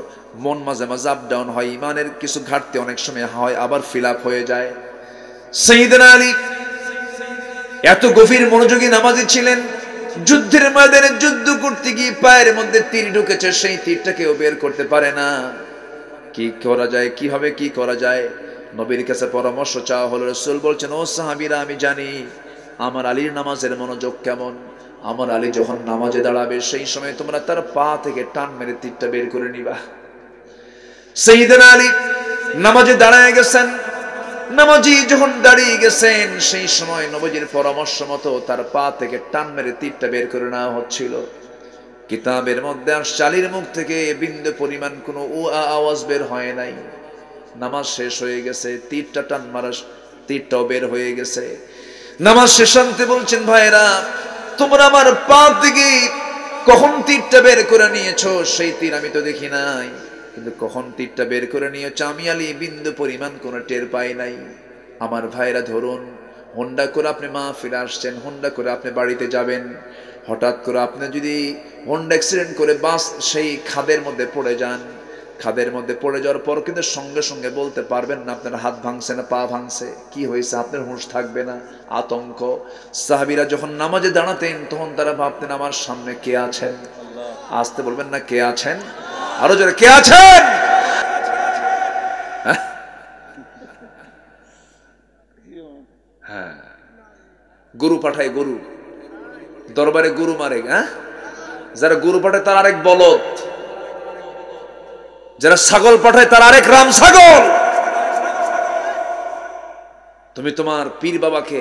S1: মন মাঝে মাঝে আপ ডাউন হয়, ইমানের কিছু ঘাটতি অনেক সময় হয়, আবার ফিল আপ হয়ে যায়। সাইয়েদনা আলী এত গভীর মনোযোগী নামাজি ছিলেন, যুদ্ধের ময়দানে যুদ্ধ করতে গিয়ে পায়ের মধ্যে তীর ঢুকেছে, সেই তীরটাকেও বের করতে পারে না। কি করা যায়, কিভাবে কি করা যায়? নবীর কাছে পরামর্শ চাওয়া হলো। রাসূল বলছেন, ও সাহাবীরা, আমি জানি আমার আলীর নামাজের মনোযোগ কেমন। আমার আলী যখন নামাজে দাঁড়াবে সেই সময় তোমরা তার পা থেকে টান মেরে তীরটা বের করে নিবা। সাইয়েদনা আলী নামাজে দাঁড়ায় গেছেন। নামাজি যখন দাঁড়িয়ে গেছেন সেই সময় নবীজির পরামর্শ মতো তার পা থেকে টান মেরে তীরটা বের করে নেওয়া হচ্ছিল। কিতাবের মধ্যে আসছে আলীর মুখ থেকে বিন্দু পরিমাণ কোনো আওয়াজ বের হয় নাই। নামাজ শেষ হয়ে গেছে, তীরটা টান মারা, তীরটাও বের হয়ে গেছে। নামাজ শেষান্তে বলছেন, ভাইরা তোমরা আমার পা থেকে কখন তীরটা বের করে নিয়েছো? সেই তীর আমি তো দেখি নাই, কিন্তু কখন তীরটা বের করে নিয়েছো আমি আলী বিন্দু পরিমাণ কোনো টের পাই নাই। আমার ভাইরা, ধরুন হোন্ডা করে আপনি মাহফিলে আসছেন, হোন্ডা করে আপনি বাড়িতে যাবেন, হঠাৎ করে আপনি যদি হোন্ডা অ্যাক্সিডেন্ট করে বাস সেই খাদের মধ্যে পড়ে যান, খাদের মধ্যে পড়ে যাওয়ার পর কিন্তু সঙ্গে সঙ্গে বলতে পারবেন না আপনার হাত ভাঙছে না পা ভাঙছে, কি হয়েছে, আপনার হুঁশ থাকবে না, আতঙ্ক। সাহাবীরা যখন নামাজে দাঁড়াতেন তখন তারা ভাবতেন আমার সামনে কে আছেন। আসতে বলবেন না, কে আছেন, আরো জোরে, কে আছেন? হ্যাঁ, গরু পাঠায়, গরু দরবারে গরু মারে। হ্যাঁ, যারা গরু পাঠায় তার আরেক বলদ, যারা ছাগল পাঠায় তার আরেক রাম ছাগল। তুমি তোমার পীর বাবাকে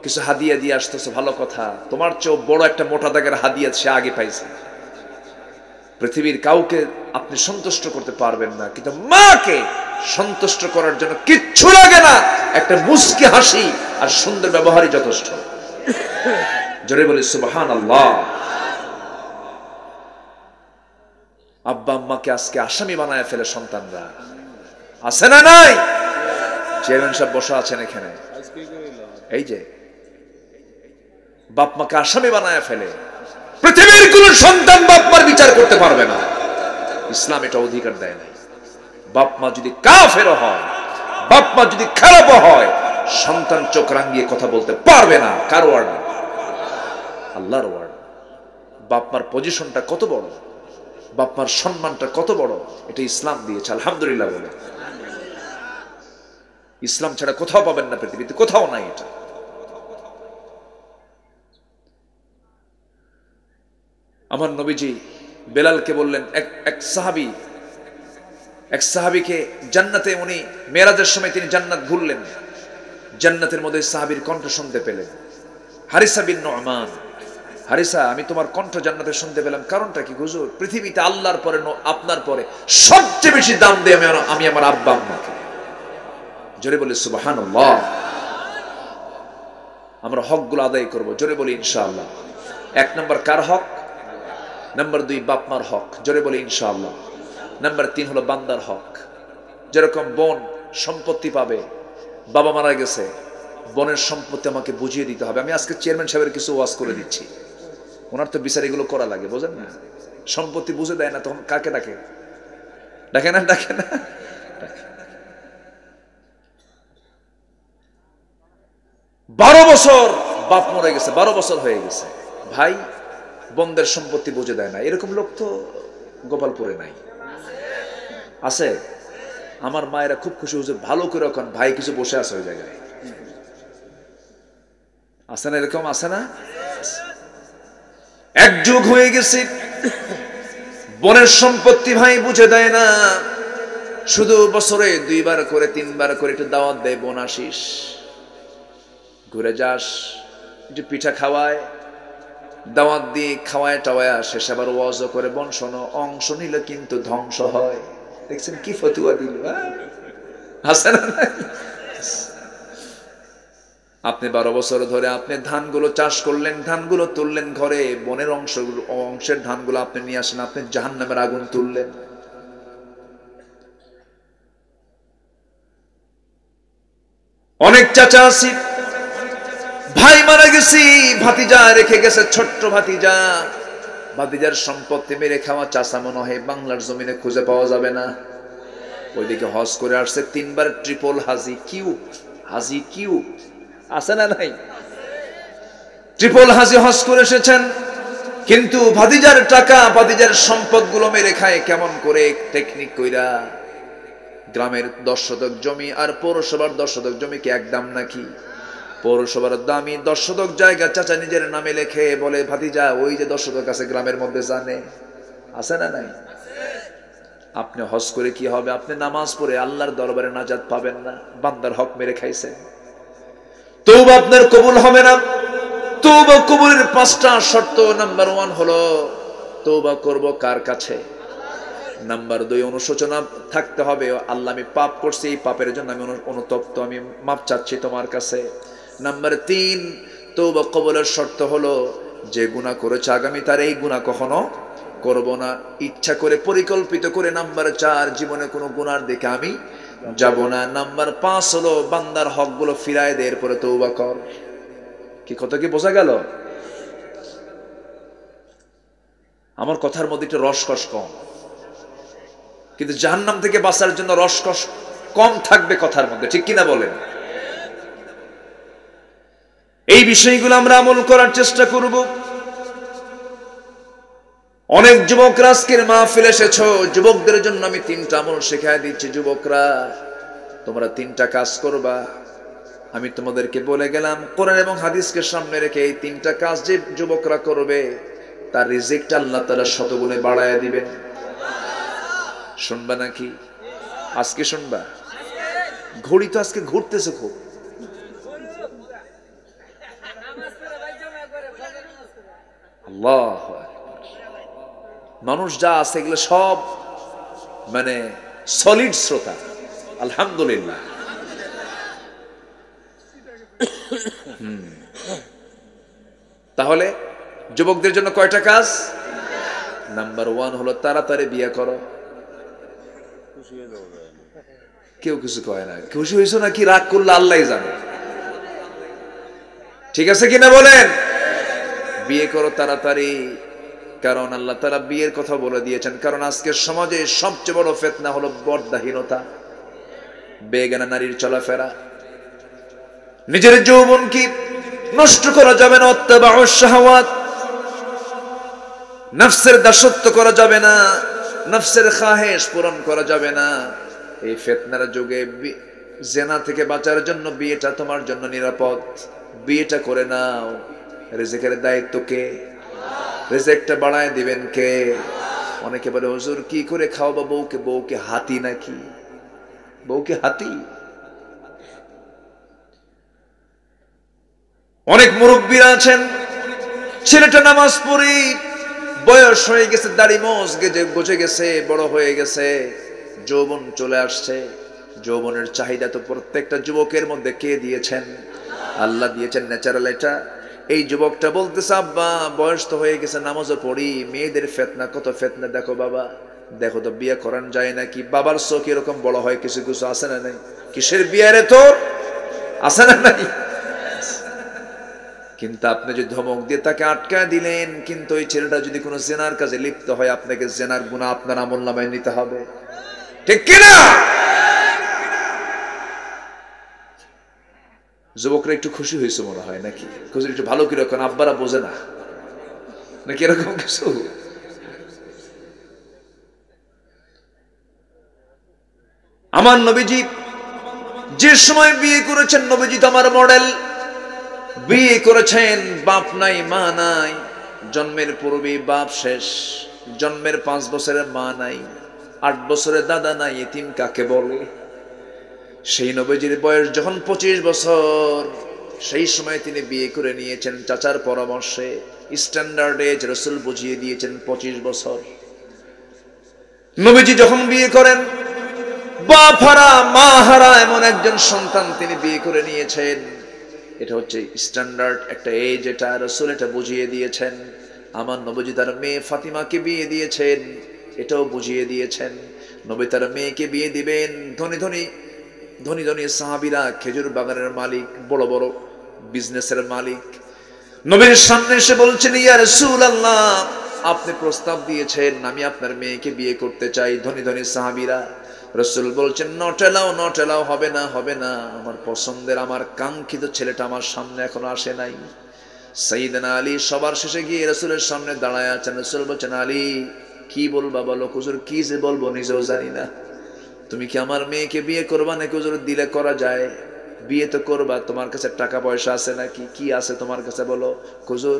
S1: কিছু হাদিয়া দিয়ে আসতেছো, ভালো কথা, তোমার চেয়েও বড় একটা মোটা দাগের হাদিয়া সে আগে পাইছে। পৃথিবীর কাউকে আপনি সন্তুষ্ট করতে পারবেন না, কিন্তু মাকে সন্তুষ্ট করার জন্য কিচ্ছু লাগে না, একটা মুস্কি হাসি আর সুন্দর ব্যবহারই যথেষ্ট। জোরে বলি সুবহানাল্লাহ। আব্বা আম্মাকে আজকে আসামি বানায় ফেলে সন্তানরা, আছে না নাই? চেয়ারম্যান সাহেব বসা আছেন এখানে, এই যে বাপ মাকে আসামি বানায় ফেলে। পৃথিবীর কোন সন্তান বাপ মার বিচার করতে পারবে না, ইসলাম এটা অধিকার দেয় নাই। বাপ মা যদি কাফের হয়, বাপ মা যদি খারাপ হয়, সন্তান চোখ রাঙিয়ে কথা বলতে পারবে না। কার ওয়ার্ড? আল্লাহর ওয়ার্ড। বাপ মার পজিশনটা কত বড়, বাপ মার সম্মানটা কত বড়, এটা ইসলাম দিয়েছে। আলহামদুলিল্লাহ বলে। ইসলাম ছাড়া কোথাও পাবেন না, পৃথিবীতে কোথাও নাই এটা। আমার নবীজি বেলালকে বললেন, এক সাহাবীকে জান্নাতে, উনি মেরাজের সময় তিনি জান্নাত ঘুরলেন, জান্নাতের মধ্যে সাহাবীর কণ্ঠ শুনতে পেলেন। হারিসা বিন নু'মান, হারিসা আমি তোমার কণ্ঠ জান্নাতে শুনতে পেলাম, কারণটা কি হুজুর? পৃথিবীতে আল্লাহর পরে আপনার পরে সবচেয়ে বেশি দাম দেই আমি আমার আব্বা আম্মাকে। জোরে বলি সুবহানাল্লাহ। আমরা হকগুলো আদায় করব, জোরে বলি ইনশাআল্লাহ। 1 নম্বর কার হক? নাম্বার 2 বাপ মার হক, জোরে বলি ইনশাআল্লাহ। নাম্বার 3 হলো বান্দার হক। যেরকম বোন সম্পত্তি পাবে, বাবা মারা গেছে, বোনের সম্পত্তি আমাকে বুঝিয়ে দিতে হবে। আমি আজকে চেয়ারম্যান সাহেবের কিছু ওয়াজ করে দিচ্ছি, ওনার তো বিচার এগুলো করা লাগে, বোঝেন না? সম্পত্তি বুঝে দেয় না তখন কাকে ডাকে? ডাকে না, ডাকে না। 12 বছর বাপ মরে গেছে, 12 বছর হয়ে গেছে, ভাই বোনদের সম্পত্তি বুঝে দেয় না। এরকম লোক তো গোপালপুরে নাই, আছে? আমার মায়েরা খুব খুশি হয়েছে, ভালো করে এখন ভাই কিছু বসে আছে ওই জায়গায়, আছে না? এরকম আছে না? এক যুগ হয়ে গেছে, বোনের সম্পত্তি ভাই বুঝে দেয় না। শুধু বছরে 2 বার করে 3 বার করে একটু দাওয়াত দেয়, বোন আসিস, ঘুরে যাস, একটু পিঠা খাওয়ায়, দাওয়াত দিয়ে খাওয়ায় টাওয়ায় আসে, আবার ওয়াজও করে, বোন শোনো, অংশ নিলে কিন্তু ধ্বংস হয়। দেখছেন কি ফতুয়া দিল, আছে না? আপনি 12 বছর ধরে আপনি ধানগুলো চাষ করলেন, ধানগুলো তুললেন ঘরে, বোনের অংশের ধানগুলো আপনি নিয়ে আসেন, আপনি জাহান্নামের আগুন তুললেন। অনেক চাচা আছি, ভাই মারা গেছি, ভাতিজা রেখে গেছে, ছোট্ট ভাতিজা। ভাতিজার সম্পত্তি মেরে খাওয়া চাচা মনে হয় বাংলার জমিনে খুঁজে পাওয়া যাবে না। ওইদিকে হজ করে আসছে 3 বার ট্রিপল হাজি কিউ, হাজি কিউ আছে না নাই? ট্রিপল হাজি হজ করে এসেছেন, কিন্তু ভাতিজার টাকা, ভাতিজার সম্পদ গুলো মেরে খায় কেমন করে? টেকনিক কইরা। গ্রামের 10 শতক জমি আর পৌরসভার 10 শতক জমি কি এক দাম নাকি? পৌরসভার দামি 10 শতক জায়গা চাচা নিজের নামে লেখে, বলে ভাতিজা ওই যে 10 শতক আছে গ্রামের মধ্যে, জানে আছে না নাই? আপনি হজ করে কি হবে? আপনি নামাজ পড়ে আল্লাহর দরবারে নাজাত পাবেন না, বান্দার হক মেরে খাইছেন। তওবা আপনার কবুল হবে না। তওবা কবুলের 5টা শর্ত। নাম্বার 1 হলো তওবা করব কার কাছে? নাম্বার 2 অনুশোচনা থাকতে হবে, আল্লাহ আমি পাপ করছি, এই পাপের জন্য আমি অনুতপ্ত, আমি মাপ চাচ্ছি তোমার কাছে। নাম্বার 3 তওবা কবুলের শর্ত হলো যে গুনাহ করেছে আগামী তার এই গুনাহ কখনো করব না, ইচ্ছা করে পরিকল্পিত করে। নাম্বার 4 জীবনে কোনো গুনার দিকে আমি যাব না। নাম্বার 5 হলো বান্দার হকগুলো ফিরায় দে, এরপরে তওবা কর। কি কত কি বোঝা গেল? আমার কথার মধ্যে একটু রসকস কম, কিন্তু জাহান্নাম থেকে বাঁচার জন্য রসকস কম থাকবে কথার মধ্যে, ঠিক কিনা বলেন? এই বিষয়গুলো আমরা আমল করার চেষ্টা করব। অনেক যুবকরা আজকের মাহফিলে এসেছো, যুবকদের জন্য আমি 3টা আমল শেখায় দিচ্ছি। যুবকরা তোমরা 3টা কাজ করবা। আমি তোমাদেরকে বলে গেলাম, কোরআন এবং হাদিসকে সামনে রেখে এই 3টা কাজ যে যুবকরা করবে তার রিজিক আল্লাহ তাআলা শতগুণে বাড়ায়া দিবেন। শুনবা নাকি? আজকে শুনবা? ঘড়ি তো আজকে ঘুরতেছে খুব। আল্লাহু আকবার। মানুষ যা আছে এগুলো সব মানে সলিড শ্রোতা, আলহামদুলিল্লাহ। তাহলে যুবকদের জন্য কয়টা কাজ? নাম্বার 1 হলো তাড়াতাড়ি বিয়ে করো। কেউ কিছু কয় না। খুশি হইছো নাকি রাগ করলে আল্লাহই জানে, ঠিক আছে কিনা বলেন? বিয়ে করো তাড়াতাড়ি, কারণ আল্লাহ তাআলা বিয়ের কথা বলে দিয়েছেন। কারণ আজকের সমাজে সবচেয়ে বড় ফিতনা হলো পর্দাহীনতা, বেগানা নারীর চলাফেরা। নিজের যৌবন কি নষ্ট করা যাবে না, ইত্তিবাউশ শাহাওয়াত, নফসের দাসত্ব করা যাবে না, নফসের খাহেশ পূরণ করা যাবে না। এই ফিতনার যুগে জিনা থেকে বাঁচার জন্য বিয়েটা তোমার জন্য নিরাপদ। বিয়েটা করে নাও। রিজিকের দায়িত্ব কে? রিজিকটা বাড়ায় দিবেন কে? অনেকে বলে হুজুর কি করে খাওয়াবো বউকে? বউকে হাতি নাকি? বউকে হাতি? অনেক মুরব্বীরা আছেন, ছেলেটা নামাজ পড়ি বয়স হয়ে গেছে, দাড়ি মোজ গজে গেছে, বড় হয়ে গেছে, যৌবন চলে আসছে। যৌবনের চাহিদা তো প্রত্যেকটা যুবকের মধ্যে কে দিয়েছেন? আল্লাহ দিয়েছেন ন্যাচারাল এটা। এই যুবকটা বলতেছে আব্বা বয়স তো হয়ে গেছে, নামাজও পড়ি, মেয়েদের ফিতনা, কত ফিতনা, দেখো বাবা, দেখো তো বিয়ে করান যায় নাকি? বাবার চোখ এরকম বড় হয় কিছু কিছু, আছে না নাই? কিসের বিয়ে রে তোর, আছে না নাই? কিন্তু আপনি যদি ধমক দিয়ে তাকে আটকায় দিলেন, কিন্তু ওই ছেলেটা যদি কোনো জেনার কাজে লিপ্ত হয়, আপনাকে জেনার গুনাহ আপনার আমলনামায় নিতে হবে, ঠিক কিনা? যুবকরা একটু খুশি হয়েছে মনে হয় নাকি? খুশি একটু ভালো করে, এখন আব্বারা বোঝে না নাকি এরকম কিছু? আমার নবীজি যে সময় বিয়ে করেছেন, নবীজি তো আমার মডেল। বিয়ে করেছেন, বাপ নাই মা নাই, জন্মের পূর্বে বাপ শেষ, জন্মের 5 বছরের মা নাই, 8 বছরের দাদা নাই, এতিম কাকে বলে? সেই নবীজির বয়স যখন 25 বছর, সেই সময় তিনি বিয়ে করে নিয়েছেন চাচার পরামর্শে। স্ট্যান্ডার্ড এজ রাসূল বুঝিয়ে দিয়েছেন 25 বছর। নবীজি যখন বিয়ে করেন, বাপ হারা মা হারা এমন একজন সন্তান তিনি বিয়ে করে নিয়েছেন। এটা হচ্ছে স্ট্যান্ডার্ড একটা এজ, এটা রাসূল এটা বুঝিয়ে দিয়েছেন। আমার নবীজি তার মেয়ে ফাতিমাকে বিয়ে দিয়েছেন, এটাও বুঝিয়ে দিয়েছেন। নবী তার মেয়েকে বিয়ে দিবেন ধনী ধনী ধনী ধনী সাহাবীরা, খেজুর বাগানের মালিক, বড় বড় বিজনেসের মালিক, নবীর সামনে এসে বলছেন, ইয়া রাসূলুল্লাহ, আপনি প্রস্তাব দিয়েছেন, আমি আপনার মেয়েকে বিয়ে করতে চাই। ধনী ধনী সাহাবীরা, রাসূল বলছেন, নট এলাও, হবে না, আমার পছন্দের, আমার কাঙ্ক্ষিত ছেলেটা আমার সামনে এখনো আসে নাই। সাইয়েদনা আলী সবার শেষে গিয়ে রাসূলের সামনে দাঁড়ায় আছেন। রাসূল বলছেন, আলী কি বলবা বলো। হুজুর কি যে বলবো নিজেও জানি না। তুমি কি আমার মেয়েকে বিয়ে করবা নাকি? হুজুর দিলে করা যায়, বিয়ে তো করবা, তোমার কাছে টাকা পয়সা আছে নাকি, কি আছে তোমার কাছে বলো। হুজুর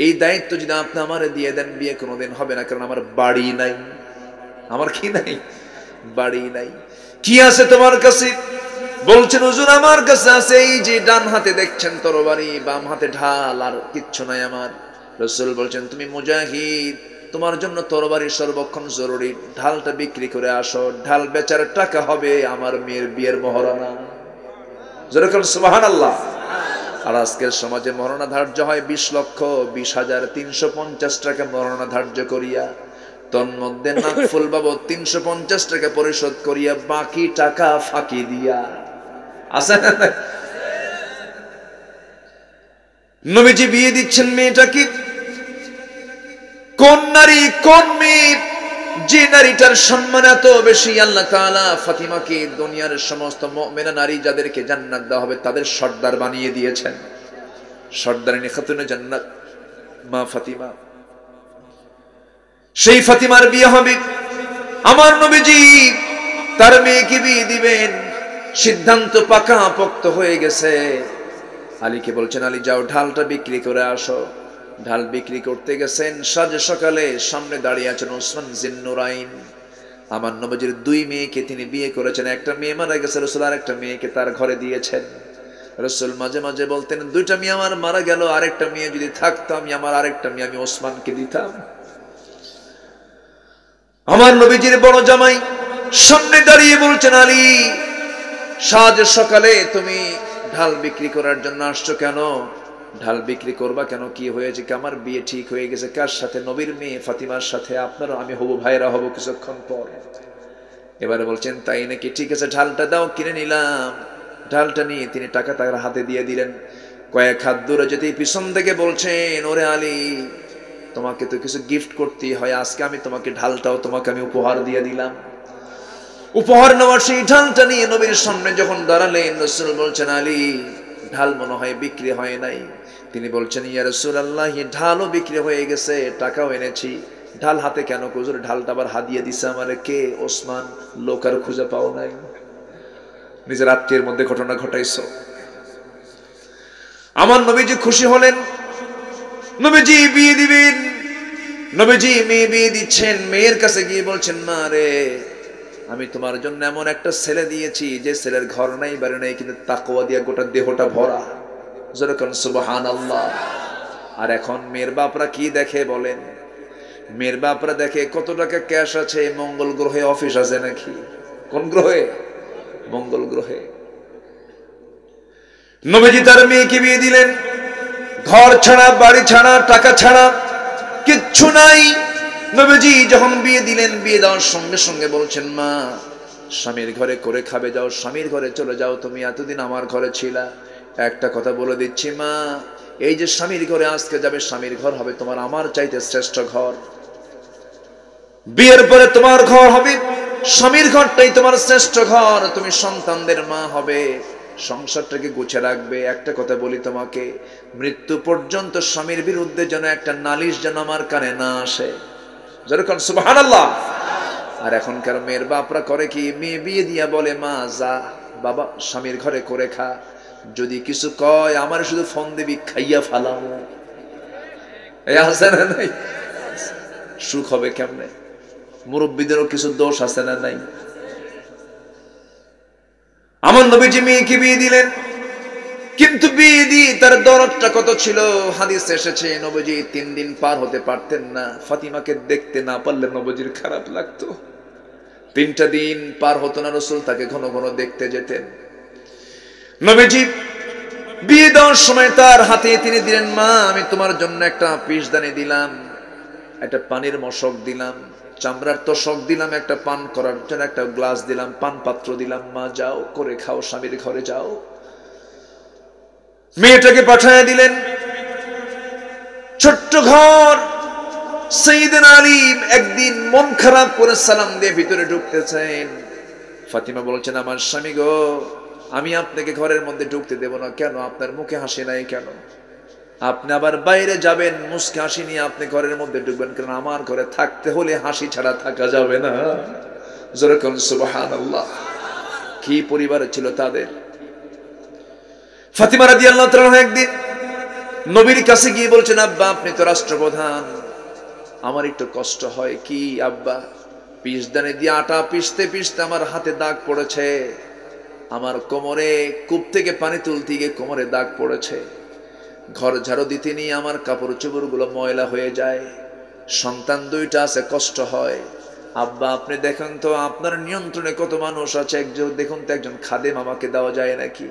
S1: এই দায়িত্ব যদি আপনি আমারে দিয়ে দেন, বিয়ে কোনোদিন হবে না, কারণ আমার বাড়ি নাই। আমার কি নাই? বাড়ি নাই। কি আছে তোমার কাছে? বলছেন, হুজুর আমার কাছে আছে এই যে ডান হাতে দেখছেন তরবারি, বাম হাতে ঢাল, আর কিচ্ছু নাই আমার। রাসূল বলছেন, তুমি মুজাহিদ, তোমার জন্য তরবারি সর্বক্ষণ জরুরি, ঢালটা বিক্রি করে আসো, ঢাল বেচার টাকা হবে আমার মেয়ের বিয়ের মহরানা। যেরকম সুবহানাল্লাহ। আর আজকের সমাজে মহরানা ধার্য হয় 20,20,350 টাকা মহরানা ধার্য করিয়া, তন্মধ্যে নাকফুল বাবদ 350 টাকা পরিশোধ করিয়া বাকি টাকা ফাঁকি দিয়া। আছে না? নবীজি বিয়ে দিচ্ছেন মেয়েটাকে। কোন নারী, কোন মেয়ে, যে নারীটার সম্মান এত বেশি, আল্লাহ তাআলা ফাতিমাকে দুনিয়ার সমস্ত মুমিনা নারী যাদেরকে জান্নাত দেওয়া হবে তাদের সর্দার বানিয়ে দিয়েছেন। সর্দারিনী খাতুনে জান্নাত মা ফাতিমা। সেই ফাতিমার বিয়ে হবে। আমার নবীজি তার মেয়েকে বিয়ে দিবেন, সিদ্ধান্ত পাকাপোক্ত হয়ে গেছে। আলীকে বলছেন, আলী যাও ঢালটা বিক্রি করে আসো। ঢাল বিক্রি করতে গেছেন, সাজে সকালে সামনে দাঁড়িয়ে আছেন ওসমান জিন্নুরাইন। আমার নবীজির 2 মেয়েকে তিনি বিয়ে করেছেন। একটা মেয়ে মারা গেছে, রাসূল আরেকটা মেয়েকে তার ঘরে দিয়েছেন। রাসূল মাঝে মাঝে বলতেন, 2টা মেয়ে আমার মারা গেল, আরেকটা মেয়ে যদি থাকতো, আমার আরেকটা মেয়ে আমি ওসমানকে দিতাম। আমার নবীজির বড় জামাই সামনে দাঁড়িয়ে বলছেন, আলী সাজে সকালে তুমি ঢাল বিক্রি করার জন্য আসছো কেন? ঢাল বিক্রি করবা কেন? কি হয়েছে? আমার বিয়ে ঠিক হয়ে গেছে। কার সাথে? নবীর মেয়ে ফাতিমার সাথে। আপনারও আমি হবু ভাইরা হব কিছুক্ষণ পর। এবারে বলছেন, তাই নাকি? ঠিক আছে, ঢালটা দাও, কিনে নিলাম। ঢালটা নিয়ে তিনি টাকা তার হাতে দিয়ে দিলেন। কয়েক হাত দূরে যেতেই পিছন থেকে বলছেন, ওরে আলী, তোমাকে তো কিছু গিফট করতেই হয়, আজকে আমি তোমাকে ঢালটাও তোমাকে আমি উপহার দিয়ে দিলাম। উপহার নেওয়ার সেই ঢালটা নিয়ে নবীর সামনে যখন দাঁড়ালেন, রাসূল বলছেন, আলী ঢাল মনে হয় বিক্রি হয় নাই। তিনি বলছেন, ইয়া রাসূলুল্লাহ, ঢালও বিক্রি হয়ে গেছে, টাকাও এনেছি। ঢাল হাতে কেন? হুজুর ঢালটা আবার হাদিয়ে দিছে আমারে। কে? ওসমান। লোক আর খুঁজে পাও নাই। নিজের আত্মীয়ের মধ্যে ঘটনা ঘটাইছো। আমার নবীজি খুশি হলেন। নবীজি বিয়ে দিবেন। নবীজি মেয়ে বিয়ে দিচ্ছেন। মেয়ের কাছে গিয়ে বলছেন, মা রে, আমি তোমার জন্য এমন একটা ছেলে দিয়েছি যে ছেলের ঘর নাই, বাড়ি নাই, কিন্তু তাকওয়া দিয়া গোটা দেহটা ভরা। যেরকম সুবহানাল্লাহ। আর এখন মেয়ের বাপরা কি দেখে বলেন? মেয়ের বাপরা দেখে কত টাকা ক্যাশ আছে, মঙ্গল গ্রহে অফিস আছে নাকি। কোন গ্রহে? মঙ্গল গ্রহে। নবীজি তার মেয়েকে বিয়ে দিলেন। ঘর ছাড়া, বাড়ি ছাড়া, টাকা ছাড়া, কিচ্ছু নাই। নবীজি যখন বিয়ে দিলেন, বিয়ে দেওয়ার সঙ্গে সঙ্গে বলছেন, মা স্বামীর ঘরে করে খাবে, যাও স্বামীর ঘরে চলে যাও, তুমি এতদিন আমার ঘরে ছিলা। একটা কথা বলে দিচ্ছি মা, এই যে স্বামীর ঘরে আজকে যাবে, স্বামীর ঘর হবে তোমার আমার চাইতে শ্রেষ্ঠ ঘর। বিয়ের পরে তোমার ঘর হবে, স্বামীর ঘরটাই তোমার শ্রেষ্ঠ ঘর। তুমি সন্তানদের মা হবে, সংসারটাকে গুছিয়ে রাখবে। একটা কথা বলি তোমাকে, মৃত্যু পর্যন্ত স্বামীর বিরুদ্ধে যেন একটা নালিশ যেন আমার কানে না আসে। যেরকম সুবহানাল্লাহ। আর এখনকার মেয়ের বাপরা করে কি, মেয়ে বিয়ে দিয়া বলে, মা যা বাবা স্বামীর ঘরে করে খা, যদি কিছু কয় আমার শুধু ফোন দিবি, খাইয়া ফালামু। এই আছে না নাই? সুখ হবে কেমনে? মুরব্বীদেরও কিছু দোষ আছে না নাই? আমার নবীজি মেয়েকে বিয়ে দিলেন, কিন্তু বিয়ে দিয়ে তার দরদটা কত ছিল। হাদিসে এসেছে, নবীজি 3 দিন পার হতে পারতেন না। ফাতিমাকে দেখতে না পারলে নবীজির খারাপ লাগতো। 3টা দিন পার হতো না, রাসূল তাকে ঘন ঘন দেখতে যেতেন। নবীজি বিয়ে দেওয়ার সময় তার হাতে তিনি দিলেন, মা আমি তোমার জন্য একটা পিসদানি দিলাম, একটা পানির মশক দিলাম, চামড়ার তোষক দিলাম, একটা পান করার জন্য একটা গ্লাস দিলাম, পান পাত্র দিলাম, মা যাও করে খাও, স্বামীর ঘরে যাও। মেয়েটাকে পাঠিয়ে দিলেন। ছোট্ট ঘর। সাইয়েদনা আলী একদিন মন খারাপ করে সালাম দিয়ে ভিতরে ঢুকতেছেন। ফাতিমা বলছেন, আমার স্বামী গো, আমি আপনাকে ঘরের মধ্যে ঢুকতে দেব না। কেন? আপনার মুখে হাসি নাই কেন? আপনি আবার বাইরে যাবেন, মুস্কি হাসি নিয়ে আপনি ঘরের মধ্যে ঢুকবেন কেন? আমার ঘরে থাকতে হলে হাসি ছাড়া থাকা যাবে না। জোরে কোন সুবহানাল্লাহ। কি পরিবার ছিল তাদের। ফাতিমা রাদিয়াল্লাহু তাআলা একদিন নবীর কাছে গিয়ে বলছেন, আব্বা আপনি তো রাষ্ট্রপ্রধান, আমার একটু কষ্ট হয়। কি আব্বা? পিসদানে দিয়ে আটা পিষতে পিষতে আমার হাতে দাগ পড়েছে, আমার কোমরে কূপ থেকে পানি তুলতে গিয়ে কোমরে দাগ পড়েছে, ঘর ঝাড়ু দিতে নিয়ে আমার কাপড় চোপড় গুলো ময়লা হয়ে যায়, সন্তান দুইটা আছে, কষ্ট হয়। আব্বা আপনি দেখেন তো আপনার নিয়ন্ত্রণে কত মানুষ আছে, একজন দেখুন তো একজন খাদেম আমাকে দেওয়া যায় নাকি,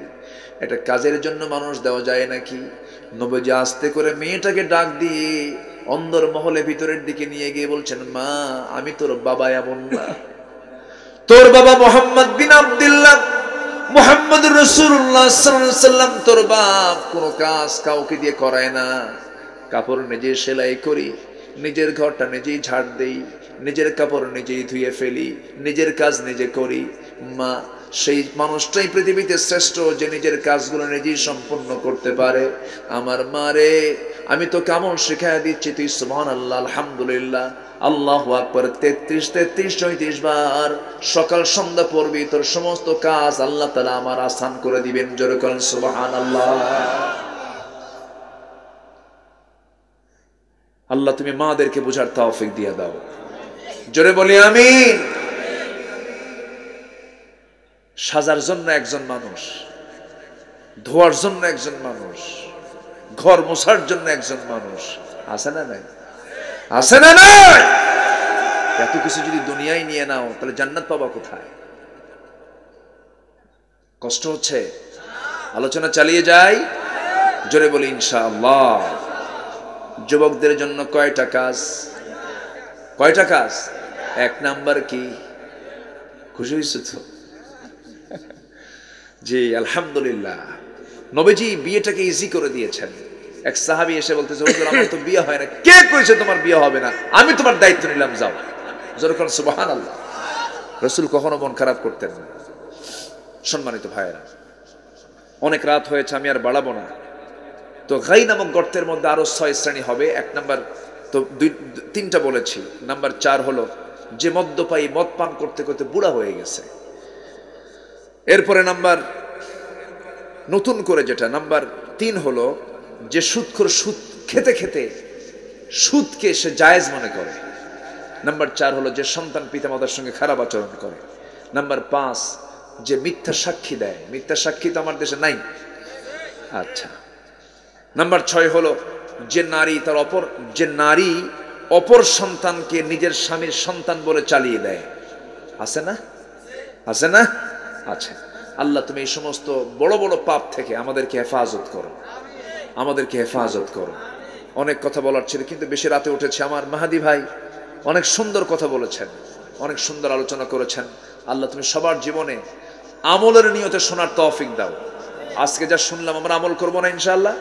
S1: একটা কাজের জন্য মানুষ দেওয়া যায় নাকি? নবীজি আস্তে করে মেয়েটাকে ডাক দিয়ে অন্দর মহলে ভিতরের দিকে নিয়ে গিয়ে বলছেন, মা আমি তোর বাবা এমন না, তোর বাবা মুহাম্মদ বিন আব্দুল্লাহ মুহাম্মদুর রাসূলুল্লাহ সাল্লাল্লাহু আলাইহি ওয়াসাল্লাম, তোর বাপ কোনো কাজ কাউকে দিয়ে করায় না। কাপড় নিজে সেলাই করি, নিজের ঘরটা নিজেই ঝাড় দেই, নিজের কাপড় নিজেই ধুয়ে ফেলি, নিজের কাজ নিজে করি। মা সেই মানুষটাই পৃথিবীতে শ্রেষ্ঠ যে নিজের কাজগুলো নিজেই সম্পূর্ণ করতে পারে। আমার মা রে, আমি তো কামল শিখাইয়া দিচ্ছি, তুই সুবহানাল্লাহ আলহামদুলিল্লাহ আল্লাহু আকবার 33 34 বার সকাল সন্ধ্যা পড়বি, তোর সমস্ত কাজ আল্লাহ তাআলা আমার আসান করে দিবেন। জোরে বলেন সুবহানাল্লাহ। আল্লাহ তুমি মাদেরকে বুঝার তৌফিক দিয়ে দাও। জোরে বলি আমিন। সাজার জন্য একজন মানুষ, ধোয়ার জন্য একজন মানুষ, ঘর মোছার জন্য একজন মানুষ, আছে না নাই? আছে না নাই? এত কিছু যদি দুনিয়ায় নিয়ে নাও তাহলে জান্নাত পাবা কোথায়? কষ্ট হচ্ছে? আলোচনা চালিয়ে যাই। জোরে বলি ইনশাআল্লাহ। যুবকদের জন্য কয়টা কাজ? কয়টা কাজ? এক নাম্বার কি? খুশি হয়েছে তো? জি আলহামদুলিল্লাহ। নবীজি বিয়েটাকে ইজি করে দিয়েছেন। এক সাহাবী এসে বলতেছে, হুজুর আমার তো বিয়ে হয় না। কে কইছে তোমার বিয়ে হবে না? আমি তোমার দায়িত্ব নিলাম, যাও। জোরে বলেন সুবহানাল্লাহ। রাসূল কখনো মন খারাপ করতেন না। সম্মানিত ভাইয়েরা, অনেক রাত হয়েছে, আমি আর বাড়াবো না। তো গাই নামক গর্তের মধ্যে আরো 6 শ্রেণী হবে। এক নাম্বার তো 3টা বলেছি। নাম্বার 4 হলো যে মদ্যপায়ী, মদ পান করতে করতে বুড়া হয়ে গেছে। এরপরে নাম্বার নতুন করে যেটা নাম্বার 3 হলো যে সুদখোর, সুদ খেতে খেতে সুদকে সে জায়েজ মনে করে। নাম্বার 4 হলো যে সন্তান পিতামাতার সঙ্গে খারাপ আচরণ করে। নাম্বার 5 যে মিথ্যা সাক্ষী দেয়। মিথ্যা সাক্ষী তো আমার দেশে নাই। আচ্ছা। নাম্বার 6 হলো যে নারী অপর সন্তানকে নিজের স্বামীর সন্তান বলে চালিয়ে দেয়। আছে না? আছে না? আচ্ছা। আল্লাহ তুমি এই সমস্ত বড় বড় পাপ থেকে আমাদেরকে হেফাজত করো, আমাদেরকে হেফাজত করো। অনেক কথা বলার ছিল কিন্তু বেশি রাতে উঠেছে। আমার মাহাদি ভাই অনেক সুন্দর কথা বলেছেন, অনেক সুন্দর আলোচনা করেছেন। আল্লাহ তুমি সবার জীবনে আমলের নিয়তে শোনার তৌফিক দাও। আজকে যা শুনলাম আমরা আমল করবো না ইনশাআল্লাহ?